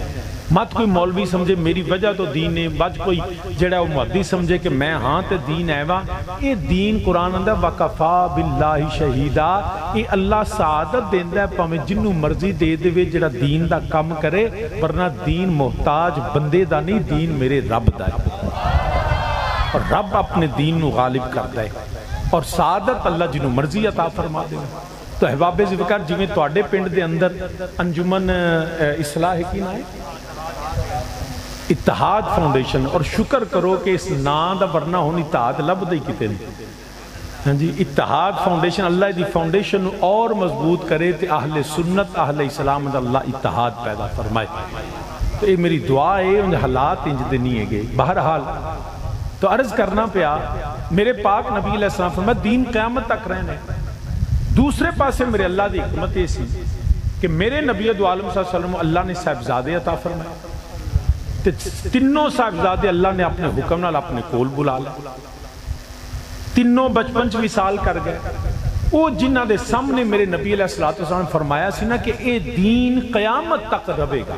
مت کوئی مولوی سمجھے میری وجہ تو دین ہے، مت کوئی جڑا وہ محدث سمجھے کہ میں ہاں تے دین ہے وا۔ یہ دین قرآن اندر وَقَفَا بِاللَّهِ شَهِيدًا، یہ اللہ سعادت دیندا ہے پاویں جنوں مرضی دے دے جڑا دین دا کم کرے، ورنہ دین محتاج بندے دا نہیں، دین میرے رب دا ہے، اور رب اپنے دین نو غالب کرتا ہے، اور سعادت اللہ جنوں مرضی عطا فرما دے۔ تو احباب ذکر جویں تواڈے پنڈ دے اندر انجمن اصلاح کی نہ ہے، اتحاد فاؤنڈیشن، اور شکر کرو کہ اس نام دا ورنہ ہونی اتحاد لبدا ہی کتے نہیں. ہاں جی، اتحاد فاؤنڈیشن اللہ دی فاؤنڈیشن اور مضبوط کرے تے اہل سنت اہل اسلام دا اللہ اتحاد پیدا فرمائے. تو یہ میری دعا ہے، ان حالات انج دے نہیں ہے گے. بہرحال تو عرض کرنا پیا، میرے پاک نبی علیہ السلام فرمایا دین قیامت تک رہنے. دوسرے پاسے میرے اللہ دی حکمت یہ سی کہ میرے نبی دو عالم صلی اللہ علیہ وسلم اللہ نے صاحبزادے عطا فرمائے، تینوں صاحبزادے اللہ نے اپنے حکم نال اپنے کول بلا لے. تینوں بچپن چ وصال کر گئے. وہ جنہ دے سامنے میرے نبی علیہ السلام نے فرمایا سی نا کہ اے دین قیامت تک رہے گا،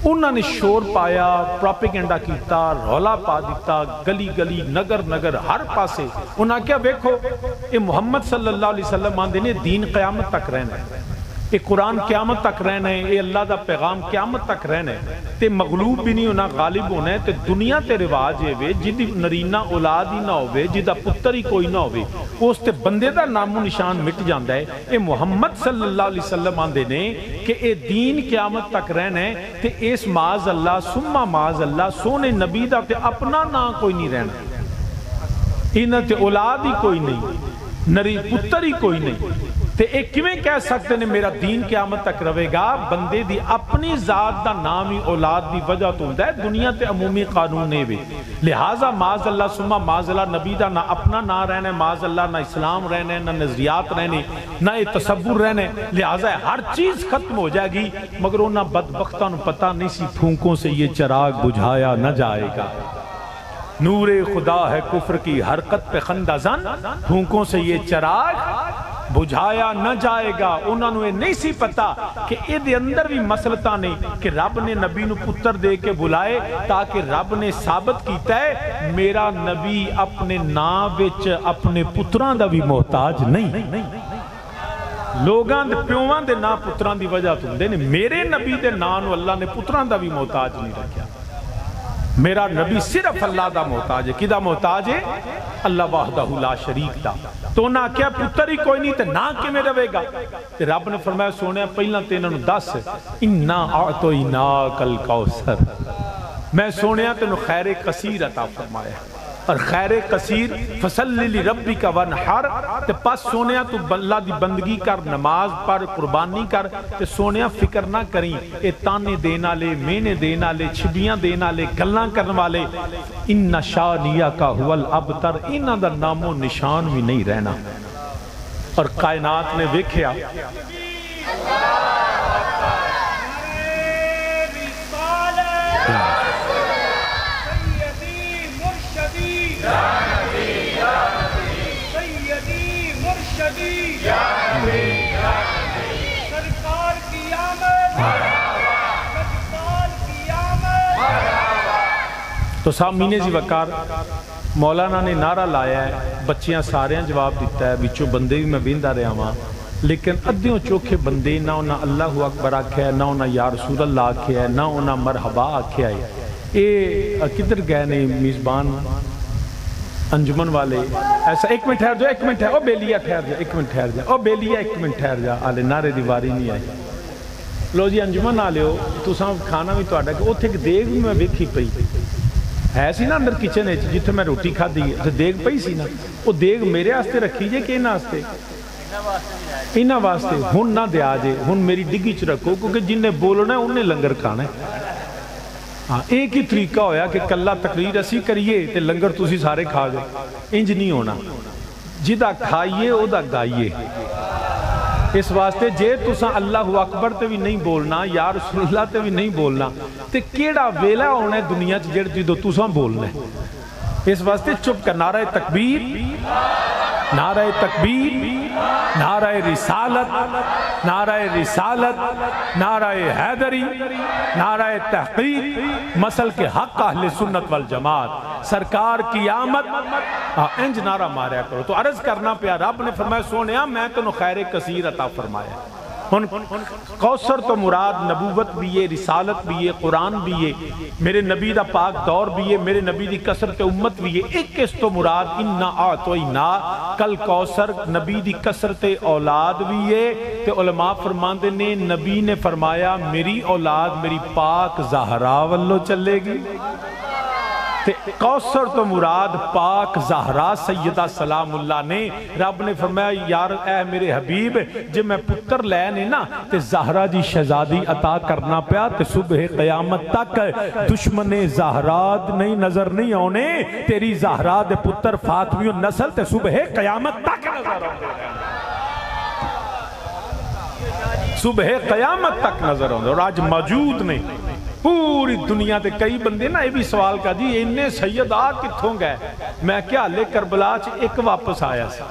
انہوں نے شور پایا، پروپیگنڈا کیتا، رولا پا دیتا، گلی گلی نگر نگر ہر پاسے. انہوں نے کہا ویکھو اے محمد صلی اللہ علیہ وسلم آندے نے دین قیامت تک رہنا ہے، اے قرآن قیامت تک رہنا ہے، اے اللہ دا پیغام قیامت تک رہنا ہے، تے مغلوب بھی نہیں ہونا، غالب ہونا ہے. تے دنیا تے رواج ہے جدی نرینہ اولاد ہی نہ ہوئے، جدہ پتر ہی کوئی نہ ہوئے، اس تے بندے دا نام و نشان مٹ جاندہ ہے. اے محمد صلی اللہ علیہ وسلم آندے نے کہ اے دین قیامت تک رہنا ہے، تے اس معاذ اللہ سمہ معاذ اللہ سونے نبی دا تے اپنا نام کوئی نہیں رہنا، انہاں تے اولاد ہی کوئی نہیں، نری پتر ہی کوئی نہیں. تے ایک کیویں کہہ سکتے نے میرا دین قیامت تک رہے گا؟ بندے دی اپنی ذات دا نام ہی اولاد دی وجہ تو ہوندہ ہے، دنیا تے عمومی قانون نے بھی. لہٰذا معاذ اللہ سمہ معاذ اللہ نبی دا نہ اپنا نام رہنے، معاذ اللہ نہ اسلام رہنے، نہ نظریات رہنے، نہ تصور رہنے. لہٰذا ہر چیز ختم ہو جائے گی، مگر انہاں بدبختاں نوں پتہ نہیں سی پھونکوں سے یہ چراغ بجھایا نہ جائے گا. نور خدا ہے کفر کی حرکت پہ خندہ زن، پھونکوں سے یہ چراغ بجھایا نہ جائے گا. انہوں نے نہیں سی پتا کہ اے دے اندر بھی مسلطہ نہیں کہ رب نے نبی نو پتر دے کے بلائے تاکہ رب نے ثابت کیتا ہے میرا نبی اپنے نام وچ اپنے پتران دا بھی محتاج نہیں. لوگاں دے پیوان دے نام پتران دی وجہ تو دے میرے نبی دے نام اللہ نے پتران دا بھی محتاج نہیں رکھیا. میرا نبی صرف اللہ دا محتاج ہے. کدا محتاج ہے؟ اللہ وحدہ لا شریک دا. تو نہ کیا پتر ہی کوئی نہیں تے نہ کہ میں رہے گا. تے رب نے فرمایا سونے پہلا تے انہوں نے 10 اِنَّا أَعْطَيْنَاكَ الْكَوْثَرَ، میں سونے تینوں خیر کثیر عطا فرمایا. اور خیر کثیر فَصَلِّ لِرَبِّكَ وَانْحَرْ، تے پس سونیا تو اللہ دی بندگی کر، نماز پر قربانی کر. تے سونیا فکر نہ کریں اے تانے دینا لے، مینے دینا لے، چھبیاں دینا لے، گلاں کرنے والے. اِنَّ شَانِيَكَ هُوَ الْأَبْتَرُ، انہاں دا نام و نشان بھی نہیں رہنا. اور کائنات نے دیکھیا سرکار کی آمد، تو سامعین زی وقار مولانا نے نعرہ لایا ہے، بچیاں سارے جواب دیتا ہے، بچوں بندے بھی میں بیندہ رہا ہوں، لیکن ادھیوں چوکھے بندے نہ انہاں اللہ اکبر آکھیا ہے، نہ انہاں یا رسول اللہ آکھیا ہے، نہ انہاں مرحبا آکھیا ہے. اے کدھر گئے نے میزبان انجمن والے؟ ایسا ایک منٹ ٹھہر جا، ایک منٹ ٹھہر، او بیلیا ٹھہر جا، ایک منٹ ٹھہر جا، او بیلیا ایک منٹ ٹھہر جا. آلے نعرے دیواری نہیں آئی. لو جی انجمن آ لیو تو ساں کھانا بھی تو آڈا کہ اوتھے ایک دیگ بھی میں ویکھی پئی ہے سی نا اندر کچن ہے جتھے میں روٹی کھا دی ہے دیگ پئی سی نا. وہ دیگ میرے آستے رکھی جے کہ انہاں آستے؟ انہاں واسطے. ہن نہ دیا جے، ہن میری ڈگی چ رکھو کیونکہ جن نے بولنا ہے انہیں لنگر کھانا ہے. ہاں ایک ہی طریقہ ہویا کہ کلہ تقریر اسی کریے تے لنگر تسی سارے کھا گئے. انج نہیں ہونا، جدہ کھائیے او دا گائیے. اس واسطے جے تساں اللہ اکبر تے بھی نہیں بولنا، یا رسول اللہ تے بھی نہیں بولنا، تے کیڑا ویلا ہونا ہے دنیا چ جڑ جدو تساں بولنا ہے. اس واسطے چپ کر نعرہ تکبیر، نعرہ تکبیر، نعرہ رسالت، نعرہ رسالت، نعرہ حیدری، نعرہ تحقیق، مسل کے حق اہل سنت والجماعت، سرکار کی آمد. انج نعرہ ماریا کرو. تو عرض کرنا پیا رب نے فرمایا سونیا میں تنو خیر کثیر عطا فرمایا. کوثر تو مراد نبوت بھی ہے، رسالت بھی ہے، قرآن بھی ہے، میرے نبی دا پاک دور بھی ہے، میرے نبی دی کثرت امت بھی ہے۔ ایک اس تو مراد انا اعطینا کل کوثر نبی دی کثرت اولاد بھی ہے۔ تے علماء فرماندے نے نبی نے فرمایا میری اولاد میری پاک زہرا والو چلے گی، تے کوثر تو مراد پاک زہرا سیدہ سلام اللہ نے۔ رب نے فرمایا یار اے میرے حبیب جے میں پتر لے نے نا تے زہرا جی شہزادی عطا کرنا پیا تے صبح قیامت تک دشمن زہرا نہیں نظر نہیں آنے، تیری زہرا دے پتر فاطمی نسل تے صبح قیامت تک نظر آنے، صبح قیامت تک نظر آنے، اور آج موجود نہیں۔ پوری دنیا تے کئی بندے نا یہ بھی سوال کا جی انہیں سید آ کتھوں گئے؟ میں کیا لے کربلا چ ایک واپس آیا سا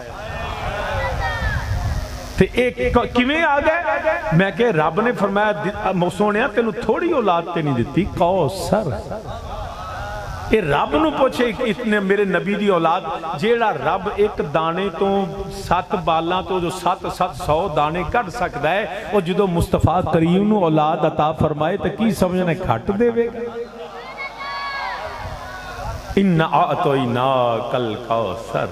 تے ایک کیویں آ گئے؟ میں کہ رب نے فرمایا سونیا تینوں تھوڑی اولاد تے نہیں دیتی کوثر، اے رب نو پوچھے اتنے میرے نبی دی اولاد جیڑا رب ایک دانے تو 7 بالاں تو جو 700 دانے کٹ سکتا ہے وہ جدو مصطفیٰ کریم نو اولاد عطا فرمائے تو کی سمجھنے کھٹ دے وے گا؟ اِنَّا أَعْطَيْنَاكَ الْكَوْثَرَ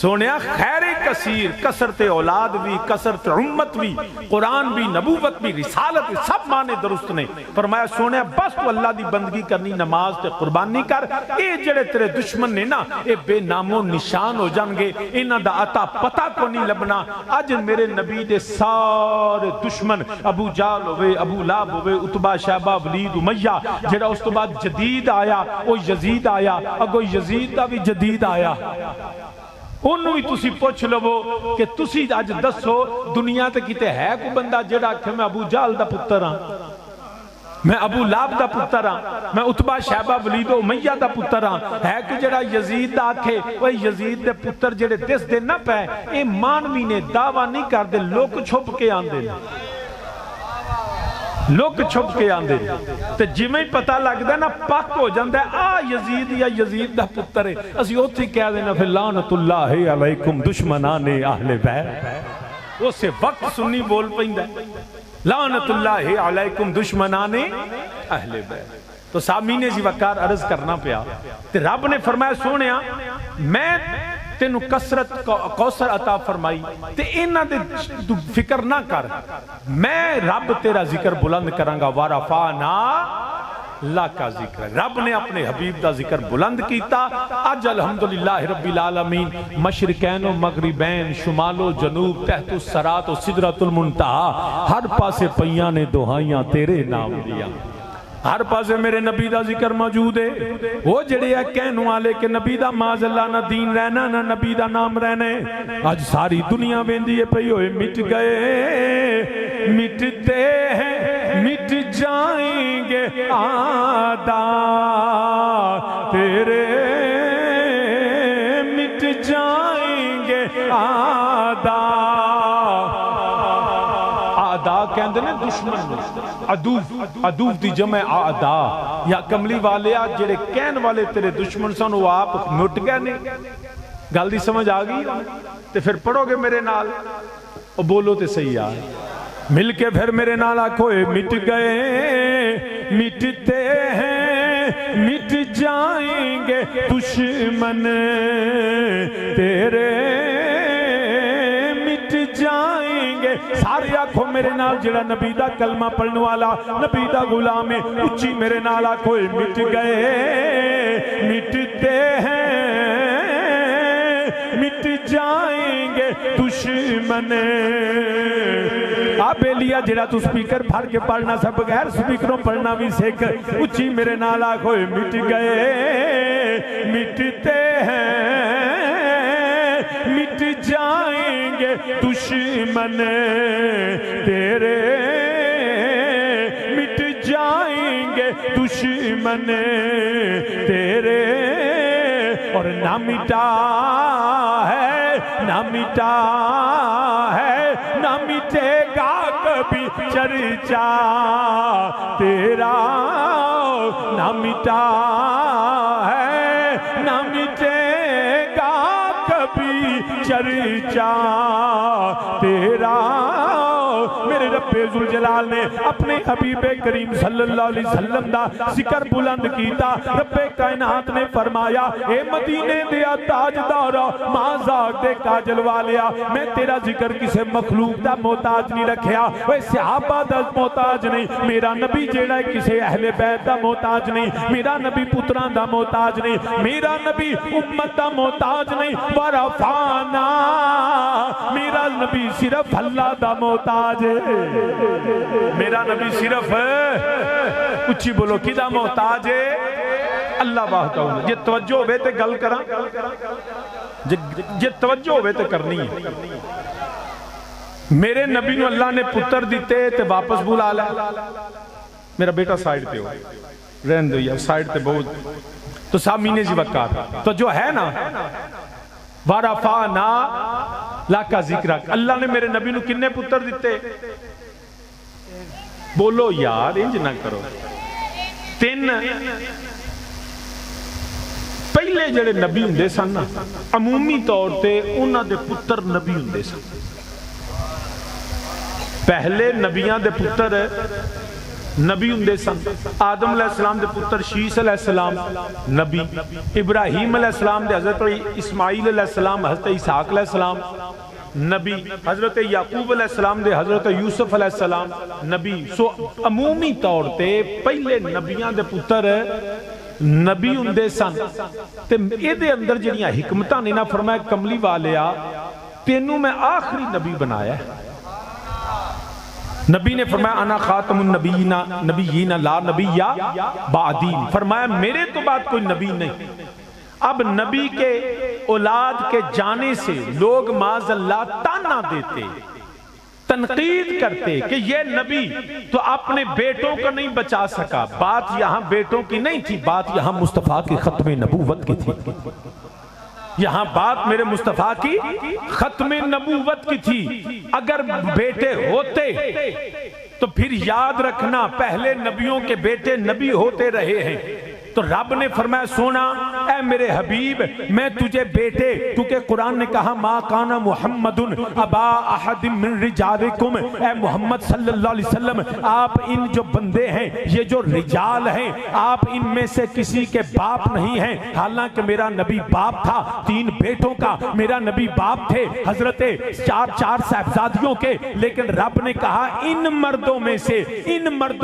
سونیا خیر کثیر، کثرت اولاد بھی، کثرت امت بھی، قرآن بھی، نبوت بھی، رسالت بھی، سب معنی درست نے۔ فرمایا سونیا بس تو اللہ دی بندگی کرنی، نماز تے قربانی کر، اے جڑے تیرے دشمن نے نا اے بے نام و نشان ہو جانگے، انہاں دا عطا پتہ کو نہیں لبنا۔ آج میرے نبی دے سارے دشمن ابو جال ہوئے، ابو لاب ہوئے، عتبہ شیبہ ولید امیہ، جڑا اس تو بعد جدید آیا وہ یزید آیا، اگو یزید دا بھی جدید آیا، انہوں ہی تسی پوچھ لو کہ تسی آج دسو دنیا تے کیتے ہے کوئی بندہ جڑا کہ میں ابو جال دا پتر ہاں، میں ابو لاب دا پتر ہاں، میں عتبہ شیبہ ولید امیہ دا پتر ہاں، ہے کہ جڑا یزید دا آکھے وہ یزید دے پتر جڑے دس دے نہ پہ اے مانوی نے دعویٰ نہیں کر دے، لوگ چھپ کے آن دے، لوگ چھپ کے آن دے تے جمیں پتہ لگ دے نا پاک ہو جاندے آ یزید یا یزید دا پتر ہے، اسی ہوتی کہہ دینا پھر لعنت اللہ علیکم دشمنان اہل بیت، وہ سے وقت سنی بول پہندہ لعنت اللہ علیکم دشمنان اہل بیت۔ تو سامین جی وقار عرض کرنا پیا تے رب نے فرمایا سونیا میں تینوں کثرت کوثر عطا فرمائی تے انہاں دے فکر نہ کر، میں رب تیرا ذکر بلند کرانگا، وَرَفَعْنَا لَكَ ذِكْرَ، رب نے اپنے حبیب دا ذکر بلند کیتا۔ آج الحمدللہ رب العالمین مشرقین و مغربین، شمال و جنوب، تحت الصراط و سدرۃ المنتہا، ہر پاسے پیاں نے دعائیاں تیرے نام دیا، ہر پاسے میرے نبی دا ذکر موجود ہے۔ وہ جڑے ہے کہنے والے کہ نبی دا معاذ اللہ نہ دین رہنا نہ نبی دا نام رہنے، آج ساری دنیا بیندی ہے پئی ہوئے مٹ گئے، مٹتے ہیں مٹ جائیں گے آدھا تیرے، مٹ جائیں گے آدھا، آدھا کہندے نے دشمن، عدوف دی جمع آدھا، یا کملی والے جڑے کہن والے تیرے دشمن سن وہ آپ مٹ گئے نے، گل دی سمجھ آگئی تے پھر پڑھو گے میرے نال اور بولو تے صحیح آئے، مل کے پھر میرے نال آکھوئے مٹ گئے مٹتے ہیں مٹ جائیں گے دشمن تیرے، جائیں گے سارے آنکھوں میرے نال جڑا نبی دا کلمہ پڑھنے والا نبی دا غلام ہے اچھی میرے نال آنکھوں مٹ گئے مٹتے ہیں مٹ جائیں گے دشمن۔ آپ لیا جڑا تو سپیکر بھر کے پڑھنا سب بغیر سپیکروں پڑھنا بھی سیکھ، اچھی میرے نال آنکھوں مٹ گئے مٹتے ہیں مٹ جائیں گے دشمن تیرے، مٹ جائیں گے دشمن تیرے، اور نہ مٹا ہے نہ مٹا ہے نہ مٹے گا کبھی چرچا تیرا، نہ مٹا ہے نہ مٹے گا کبھی چرچا تیرا، میرے رب ذوالجلال نے اپنے حبیب کریم صلی اللہ علیہ وسلم دا ذکر بلند کیتا. رب کائنات نے فرمایا اے مدینے دیا تاجدارا مازاق دے کاجل والیا میں تیرا ذکر کسے مخلوق دا محتاج نہیں رکھیا, وہ صحابہ دا محتاج نہیں, میرا نبی جیڑا ہے کسے اہل بیت دا محتاج نہیں, میرا نبی پتران دا محتاج نہیں, میرا نبی امت دا محتاج نہیں, ورفانا میرا نبی صرف اللہ دا محتاج ہے. میرا نبی صرف اچھی بولو کی دا محتاج ہے, اللہ واحدہ. یہ توجہ ہوئے تے گل کرا, یہ توجہ ہوئے تے کرنی ہے. میرے نبی نو اللہ نے پتر دیتے تے واپس بلا لے, میرا بیٹا سائیڈ پہ ہو رہن دو یا سائیڈ تے بہت تو سامنے جی وقت تو جو ہے نا وَرَفَعْنَا لَكَ ذِكْرَكَ, اللہ نے میرے نبی نو کنے پتر دیتے, بولو یار انج نہ کرو, 3. پہلے جڑے نبی ہوندے سن نا عمومی طور تے انہاں دے پتر نبی ہوندے سن. پہلے نبیاں دے پتر نبی ہوندے سن. آدم علیہ السلام دے پتر شیس علیہ السلام نبی, ابراہیم علیہ السلام دے حضرت اسماعیل علیہ السلام حضرت اسحاق علیہ السلام نبی, حضرت یعقوب علیہ السلام دے حضرت یوسف علیہ السلام نبی. سو عمومی طور تے پہلے نبیاں دے پتر نبی ہوندے سن. تے اے دے اندر جڑیاں حکمتاں نے نا فرمایا کملی والیا تینوں میں آخری نبی بنایا ہے. نبی نے فرمایا انا خاتم النبیین لا نبی یا بعدی, فرمایا میرے تو بعد کوئی نبی نہیں. اب نبی کے اولاد کے جانے سے لوگ معاذ اللہ تانا دیتے, تنقید کرتے کہ یہ نبی تو اپنے بیٹوں کو نہیں بچا سکا. بات یہاں بیٹوں کی نہیں تھی, بات یہاں مصطفیٰ کی ختم نبوت کی تھی. یہاں بات میرے مصطفیٰ کی ختم نبوت کی تھی. اگر بیٹے ہوتے تو پھر یاد رکھنا پہلے نبیوں کے بیٹے نبی ہوتے رہے ہیں. تو رب نے فرمایا سونا اے میرے حبیب میں تجھے بیٹے, کیونکہ قرآن نے کہا ما کان محمد ابا احد من رجالکم, اے محمد صلی اللہ علیہ وسلم آپ ان جو بندے ہیں یہ جو رجال ہیں آپ ان میں سے کسی کے باپ نہیں ہیں. حالانکہ میرا نبی باپ تھا 3 بیٹوں کا, میرا نبی باپ تھے حضرت 4 صاحبزادیوں کے, لیکن رب نے کہا ان مردوں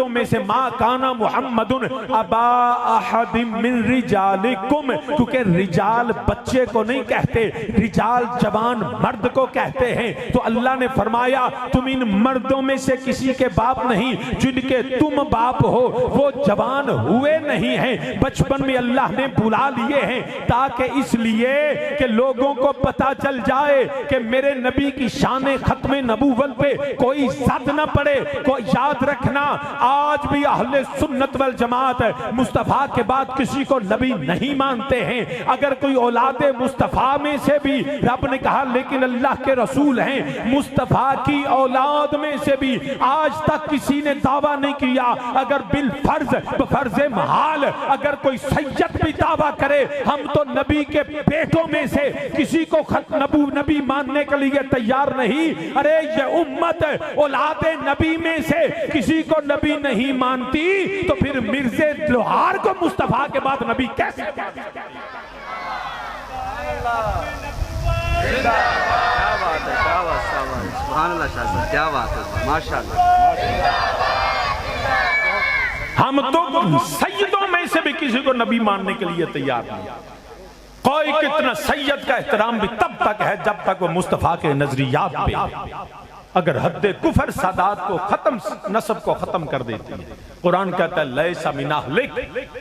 میں سے ما کان محمد ابا احد من رجالکم, کیونکہ رجال بچے کو نہیں کہتے, رجال جوان مرد کو کہتے ہیں. تو اللہ نے فرمایا تم ان مردوں میں سے کسی کے باپ نہیں, جن کے تم باپ ہو وہ جوان ہوئے نہیں ہیں, بچپن میں اللہ نے بلا لیے ہیں تاکہ اس لیے کہ لوگوں کو پتا چل جائے کہ میرے نبی کی شان ختم نبوت پہ کوئی زد نہ پڑے. کو یاد رکھنا آج بھی اہل سنت والجماعت مصطفیٰ کے بعد کسی کو نبی نہیں مانتے ہیں. اگر کوئی اولاد مصطفیٰ میں سے بھی رب نے کہا لیکن اللہ کے رسول ہیں, مصطفیٰ کی اولاد میں سے بھی آج تک کسی نے دعویٰ نہیں کیا. اگر بالفرض بفرض محال اگر کوئی سید بھی دعویٰ کرے ہم تو نبی کے بیٹوں میں سے کسی کو نبی ماننے کے لیے تیار نہیں. ارے یہ امت اولاد نبی میں سے کسی کو نبی نہیں مانتی تو پھر مرزے لوہار کو مصطفیٰ کے بعد نبی کیسے کہتے ہیں؟ سبحان اللہ شاہ صاحب, کیا بات ہے, ماشاءاللہ. ہم تو سیدوں میں سے بھی کسی کو نبی ماننے کے لیے تیار نہیں. کوئی کتنا سید کا احترام بھی تب تک ہے جب تک وہ مصطفیٰ کے نظریات پہ, اگر حد کفر سادات کو ختم نسب کو ختم کر دیتی ہے. قرآن کہتا ہے لیسا من اہلک,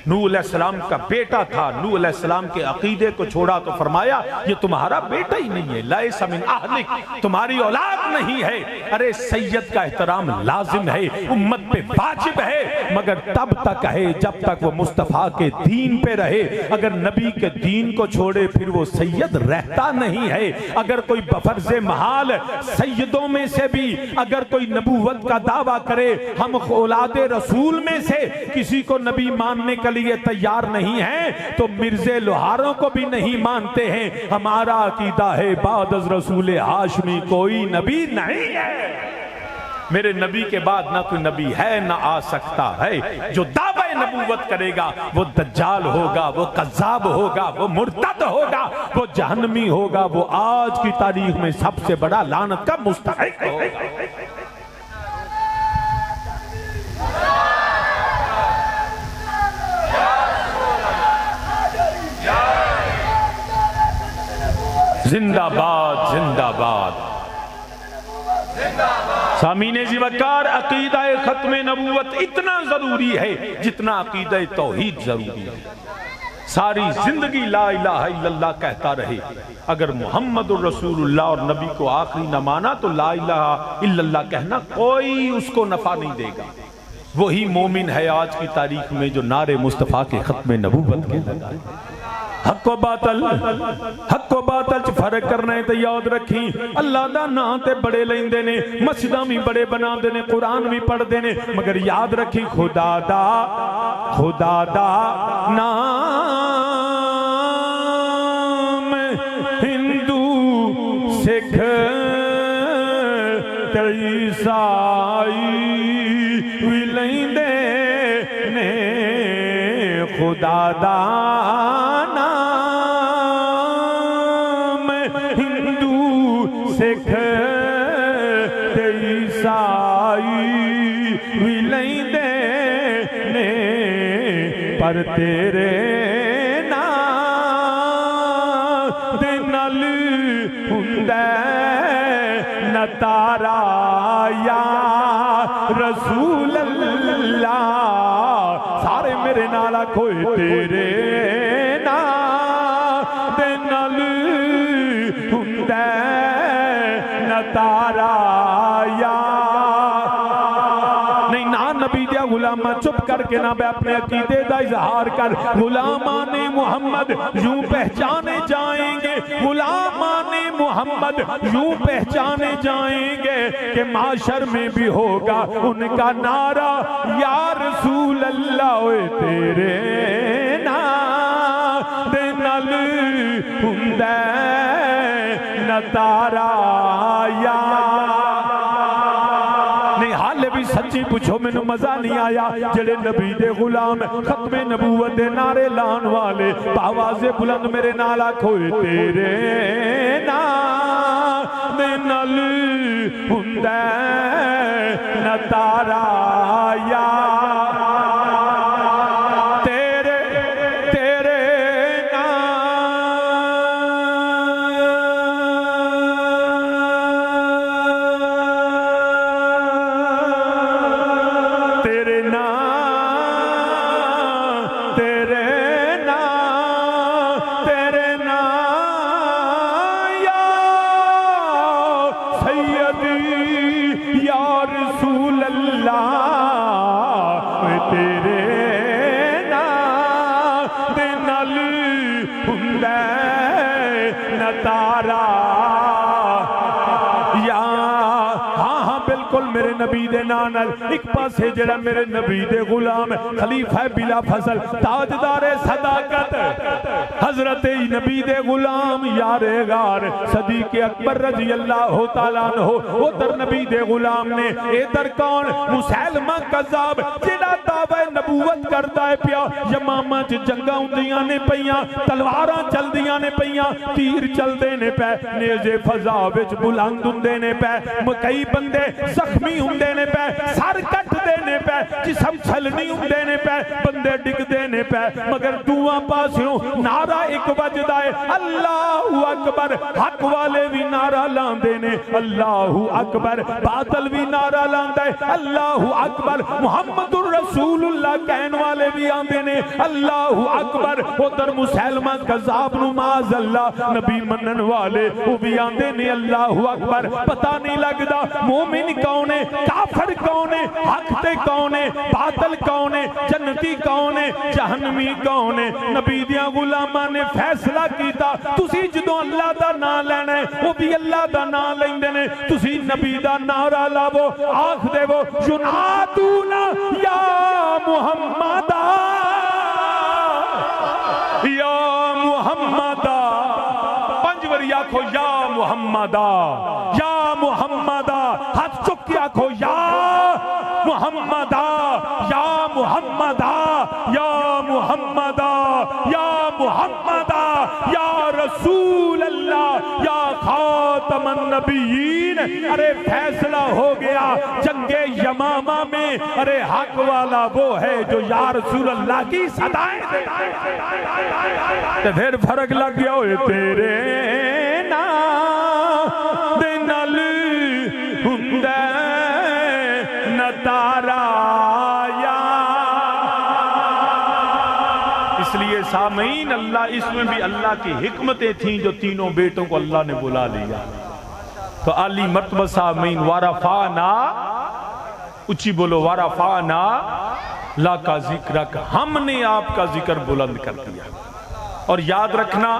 نوح علیہ السلام کا بیٹا تھا, نوح علیہ السلام کے عقیدے کو چھوڑا تو فرمایا یہ تمہارا بیٹا ہی نہیں ہے, لیسا من اہلک تمہاری اولاد نہیں ہے. ارے سید کا احترام لازم ہے, امت پہ واجب ہے, مگر تب تک ہے جب تک وہ مصطفیٰ کے دین پہ رہے. اگر نبی کے دین کو چھوڑے پھر وہ سید رہتا نہیں ہے. اگر کوئی بفرض محال سیدوں میں سے بھی اگر کوئی نبوت کا دعویٰ کرے ہم اولاد رسول میں سے کسی کو نبی ماننے کے لیے تیار نہیں ہیں تو مرزے لوہاروں کو بھی نہیں مانتے ہیں. ہمارا عقیدہ ہے بعد از رسول ہاشمی کوئی نبی نہیں ہے. میرے نبی کے بعد نہ کوئی نبی ہے نہ آ سکتا ہے. جو دعوی نبوت کرے گا وہ دجال ہوگا, وہ قذاب ہوگا, وہ مرتد ہوگا, وہ جہنمی ہوگا, وہ آج کی تاریخ میں سب سے بڑا لعنت کا مستحق ہوگا. زندہ باد, زندہ باد. سامعین ذی وقار, عقیدہ ختم نبوت اتنا ضروری ہے جتنا عقیدہ توحید ضروری ہے. ساری زندگی لا الہ الا اللہ کہتا رہے, اگر محمد الرسول اللہ اور نبی کو آخری نہ مانا تو لا الہ الا اللہ کہنا کوئی اس کو نفع نہیں دے گا. وہی مومن ہے آج کی تاریخ میں جو نعرے مصطفیٰ کے ختم نبوت کے لگائے. حق و باطل چ فرق کرنا ہے تو یاد رکھیں, اللہ دا نام تے بڑے لیندے نے, مسجداں بھی بڑے بنا دے نے, قرآن بھی پڑھ دے نے, مگر یاد رکھیں خدا دا نام ہندو سکھ تے عیسائی وی لیندے نے. خدا دا سکھ تے عیسائی وی لیندے نے, پر تیرے نام دے نال ہوندا نہ تارا یا رسول اللہ. سارے میرے نال آکھو تیرے نام دے نال ہوندا تارا یا نہیں. نا نبی دیا غلامہ چپ کر کے نہ بے اپنے عقیدے دا اظہار کر. غلامان محمد یوں پہچانے جائیں گے, غلامان محمد یوں پہچانے جائیں گے کہ معاشر میں بھی ہوگا ان کا نعرہ یا رسول اللہ. اوے تیرے نام دے نال ہوندا نہ تارا یا نہیں. حال بھی سچی پوچھو مینوں مزہ نہیں آیا جڑے نبی دے غلام ختم نبوت دے نعرے لان والے بآواز بلند میرے نال آکھو تیرے نام دے نال ہوندا نہ تارا یا میرے نبی دے نانل ایک پاسے جڑا میرے نبی دے غلام خلیفہ بلا فضل تاجدار صداقت حضرت نبی دے غلام یار غار صدیق اکبر رضی اللہ تعالیٰ عنہ ادھر نبی دے غلام نے ادھر کون مسلمہ قذاب جڑا دعوی نبوت کرتا ہے پیا. یمامہ چ جنگاں ہوندیاں نے پیاں, تلواراں چلدیاں نے پیاں, تیر چلدے نے پے, نیزے فضا وچ بلند ہوندے نے پے, کئی بندے زخمی ہوندے نے پے, سر کٹ دے نے پے, جسم چھلنی ہوندے نے پے, بندے ڈگ دے نے پے, مگر دوواں پاسوں نعرہ ایک وجدا ہے اللہ اکبر. حق والے بھی نعرہ لاندے نے اللہ اکبر, باطل بھی نعرہ لاندا ہے اللہ اکبر, محمد الرسول اللہ کہن والے بھی آندے نے اللہ اکبر. ادھر مسلمہ قذاب نو معاذ اللہ نبی منن والے وہ بھی آندے نے اللہ اکبر. پتہ نہیں لگدا مومن کون ہے, کافر کون ہے, حق تے کون ہے, باطل کون ہے, جنتی کون ہے, جہنمی کون ہے. نبی دیاں غلاماں نے فیصلہ کیتا تسی جدوں اللہ دا نام لینا ہے وہ بھی اللہ دا نام لیندے نے, تسی نبی دا نعرہ لاو آکھ دے وہ ینادونا یا محمد یا محمد. پنج وری آکھو یا محمد یا محمد, ہاتھ چک کے آنکھوں یا محمدہ یا محمدہ یا محمدہ یا محمدہ یا رسول اللہ یا خاتم النبیین. ارے فیصلہ ہو گیا جنگ یمامہ میں. ارے حق والا وہ ہے جو یا رسول اللہ کی صدائیں دے. تو پھر فرق لگ گیا ہوئے تیرے نام دے نل ہندے نتارا یا. اس لیے سامعین اللہ اس میں بھی اللہ کی حکمتیں تھیں جو تینوں بیٹوں کو اللہ نے بلا لیا. تو عالی مرتبہ سامعین وارفانا اچھی بولو وارفانا لا کا ذکرک ہم نے آپ کا ذکر بلند کر دیا. اور یاد رکھنا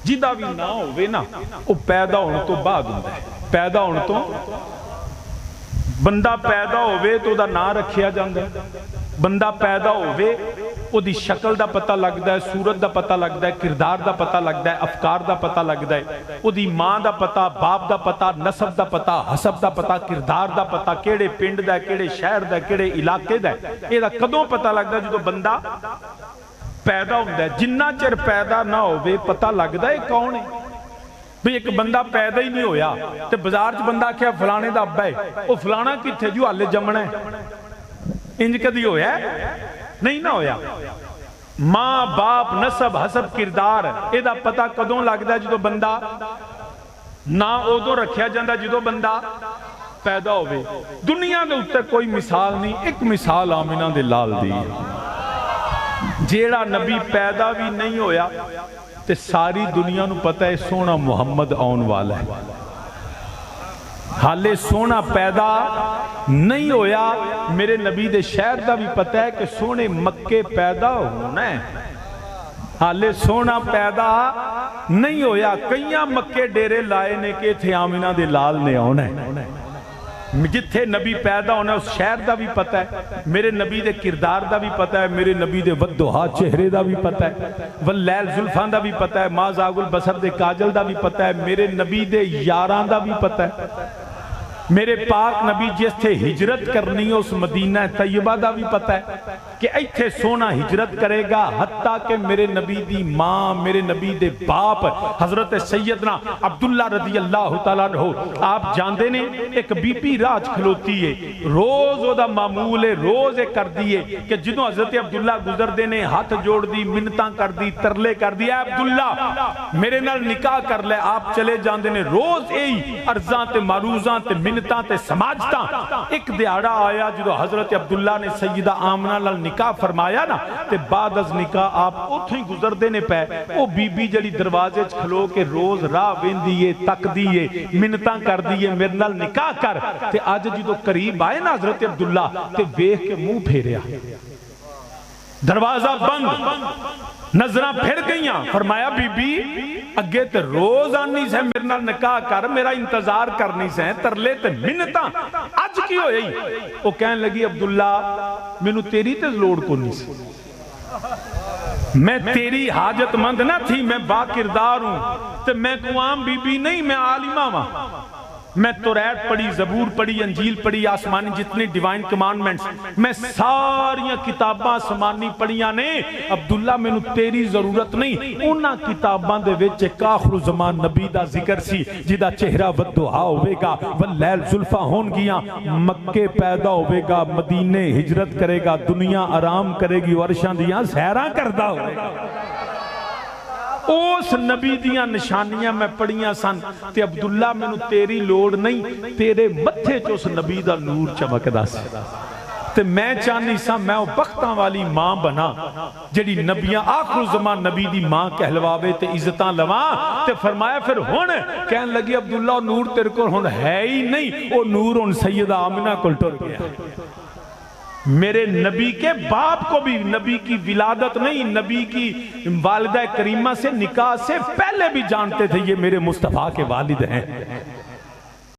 جدہ بھی نہ ہوئے نا وہ پیدا ہونے تو بعد ہوتا ہے. پیدا ہونے تو بندہ پیدا ہوئے تو دا نہ رکھیا جاندہ ہے. بندہ پیدا ہوئے وہ دی شکل دا پتہ لگتا ہے, صورت دا پتہ لگتا ہے, کردار دا پتہ لگتا ہے, افکار دا پتہ لگتا ہے. وہ دی ماں دا پتہ, باپ دا پتہ, نسب دا پتہ, حسب دا پتہ, کردار دا پتہ, کیڑے پنڈ دا, کیڑے شہر دا, کیڑے علاقے دا. یہ دا کدوں پتہ لگتا ہے جو بندہ پیدا ہوتا ہے. جنہ چر پیدا نہ ہوئے پتہ لگتا ہے کون ہے. بھی ایک بندہ پیدا ہی نہیں ہویا تے بازار چ بندہ کیا فلانے دا ابا ہے, وہ فلانا کتھے جو حالے جمنا ہے. انج کدی ہویا ہے نہیں نہ ہویا. ماں باپ نسب حسب کردار اے دا پتہ کدوں لگدا ہے جدوں بندہ نہ اودوں رکھیا جاندا جدوں بندہ پیدا ہوئے. دنیا دے اوپر کوئی مثال نہیں, ایک مثال آمنہ دے لال دی. جیڑا نبی پیدا بھی نہیں ہویا تے ساری دنیا نو پتہ ہے سونا محمد آن والا ہے. حالے سونا پیدا نہیں ہویا, میرے نبی دے شہر دا بھی پتہ ہے کہ سونے مکے پیدا ہونا ہے. حالے سونا پیدا نہیں ہویا, کئیاں مکے ڈیرے لائے نے کہ تھے آمنہ دے لال نے ہونا ہے. جتھے نبی پیدا ہونا ہے اس شہر دا بھی پتہ ہے, میرے نبی دے کردار دا بھی پتہ ہے, میرے نبی دے ودوہا چہرے دا بھی پتہ ہے, واللیل زلفان دا بھی پتہ ہے, ما زاغ البصر دے کاجل دا بھی پتہ ہے, میرے نبی دے یاران دا بھی پتہ ہے. میرے پاک نبی جس تھے ہجرت کرنی ہے اس مدینہ طیبہ دا بھی پتہ ہے کہ ایتھے سونا ہجرت کرے گا. حتیٰ کہ میرے نبی دی ماں, میرے نبی دے باپ حضرت سیدنا عبداللہ رضی اللہ تعالیٰ عنہ آپ جاندے نے ایک بی پی راج کھلوتی ہے, روز او دا معمول ہے, روز ایک کر دیئے کہ جنہوں حضرت عبداللہ گزر دینے ہاتھ جوڑ دی, منتاں کر دی, ترلے کر دی, اے عبداللہ میرے نال نکاح کر لے. آپ چلے جاندے نے روز ای عرضاں تے معروضاں تے منتاں تے سماجتاں. ایک دیہڑا آیا جدو حضرت عبداللہ نے سیدہ آمنہ لال نکاح فرمایا نا تے بعد از نکاح آپ اتھیں ہی گزر دینے پہ او بی بی جڑی دروازے کھلو کے روز راہ وین دیئے, تک دیئے, منتاں کر دیئے میرے نال نکاح کر. تے آج جدو قریب آئے نا حضرت عبداللہ تے ویکھ کے منہ پھیریا, دروازہ بند, نظرہ پھر گئیاں. فرمایا بی بی اگے تے روز آنی سے میرے نال نکاح کر, میرا انتظار کرنی سے, ترلے تے منتاں آج کی ہوئی. وہ کہنے لگی عبداللہ مینوں تیری تے لوڑ کو نہیں سی, میں تیری حاجت مند نہ تھی, میں با کردار ہوں تے میں کو عام بی بی نہیں, میں عالمہ ہوں. میں توریت پڑھی, زبور پڑھی, انجیل پڑھی, آسمانی جتنے ڈیوائن کمانڈمنٹس, میں ساریاں کتاباں آسمانی پڑھیاں نے. عبداللہ میں نو تیری ضرورت نہیں. انہاں کتاباں دے وچ ایک آخر زمان نبی دا ذکر سی جیدہ چہرہ ودعا ہوئے گا, واللیل زلفہ ہون گیاں, مکے پیدا ہوئے گا, مدینے ہجرت کرے گا, دنیا آرام کرے گی, ورشاں دیاں سہراں کردہ ہوئے گا. اس نبی دیاں نشانیاں میں پڑھیاں سن تے عبداللہ میں نو تیری لوڑ نہیں, تیرے متھے چ اس نبی دا نور چمکدا سی. تے میں چاہنی سا میں او بختاں والی ماں بنا جڑی نبیاں آخر زمان نبی دی ماں کہلواوے تے عزتاں لواں. تے فرمایا پھر ہن کہن لگی عبداللہ نور تیرے کو ہن ہے ہی نہیں, او نور ہن سیدہ آمنہ کول ٹر گیا. میرے نبی کے باپ کو بھی نبی کی ولادت نہیں, نبی کی والدہ کریمہ سے نکاح سے پہلے بھی جانتے تھے یہ میرے مصطفیٰ کے والد ہیں.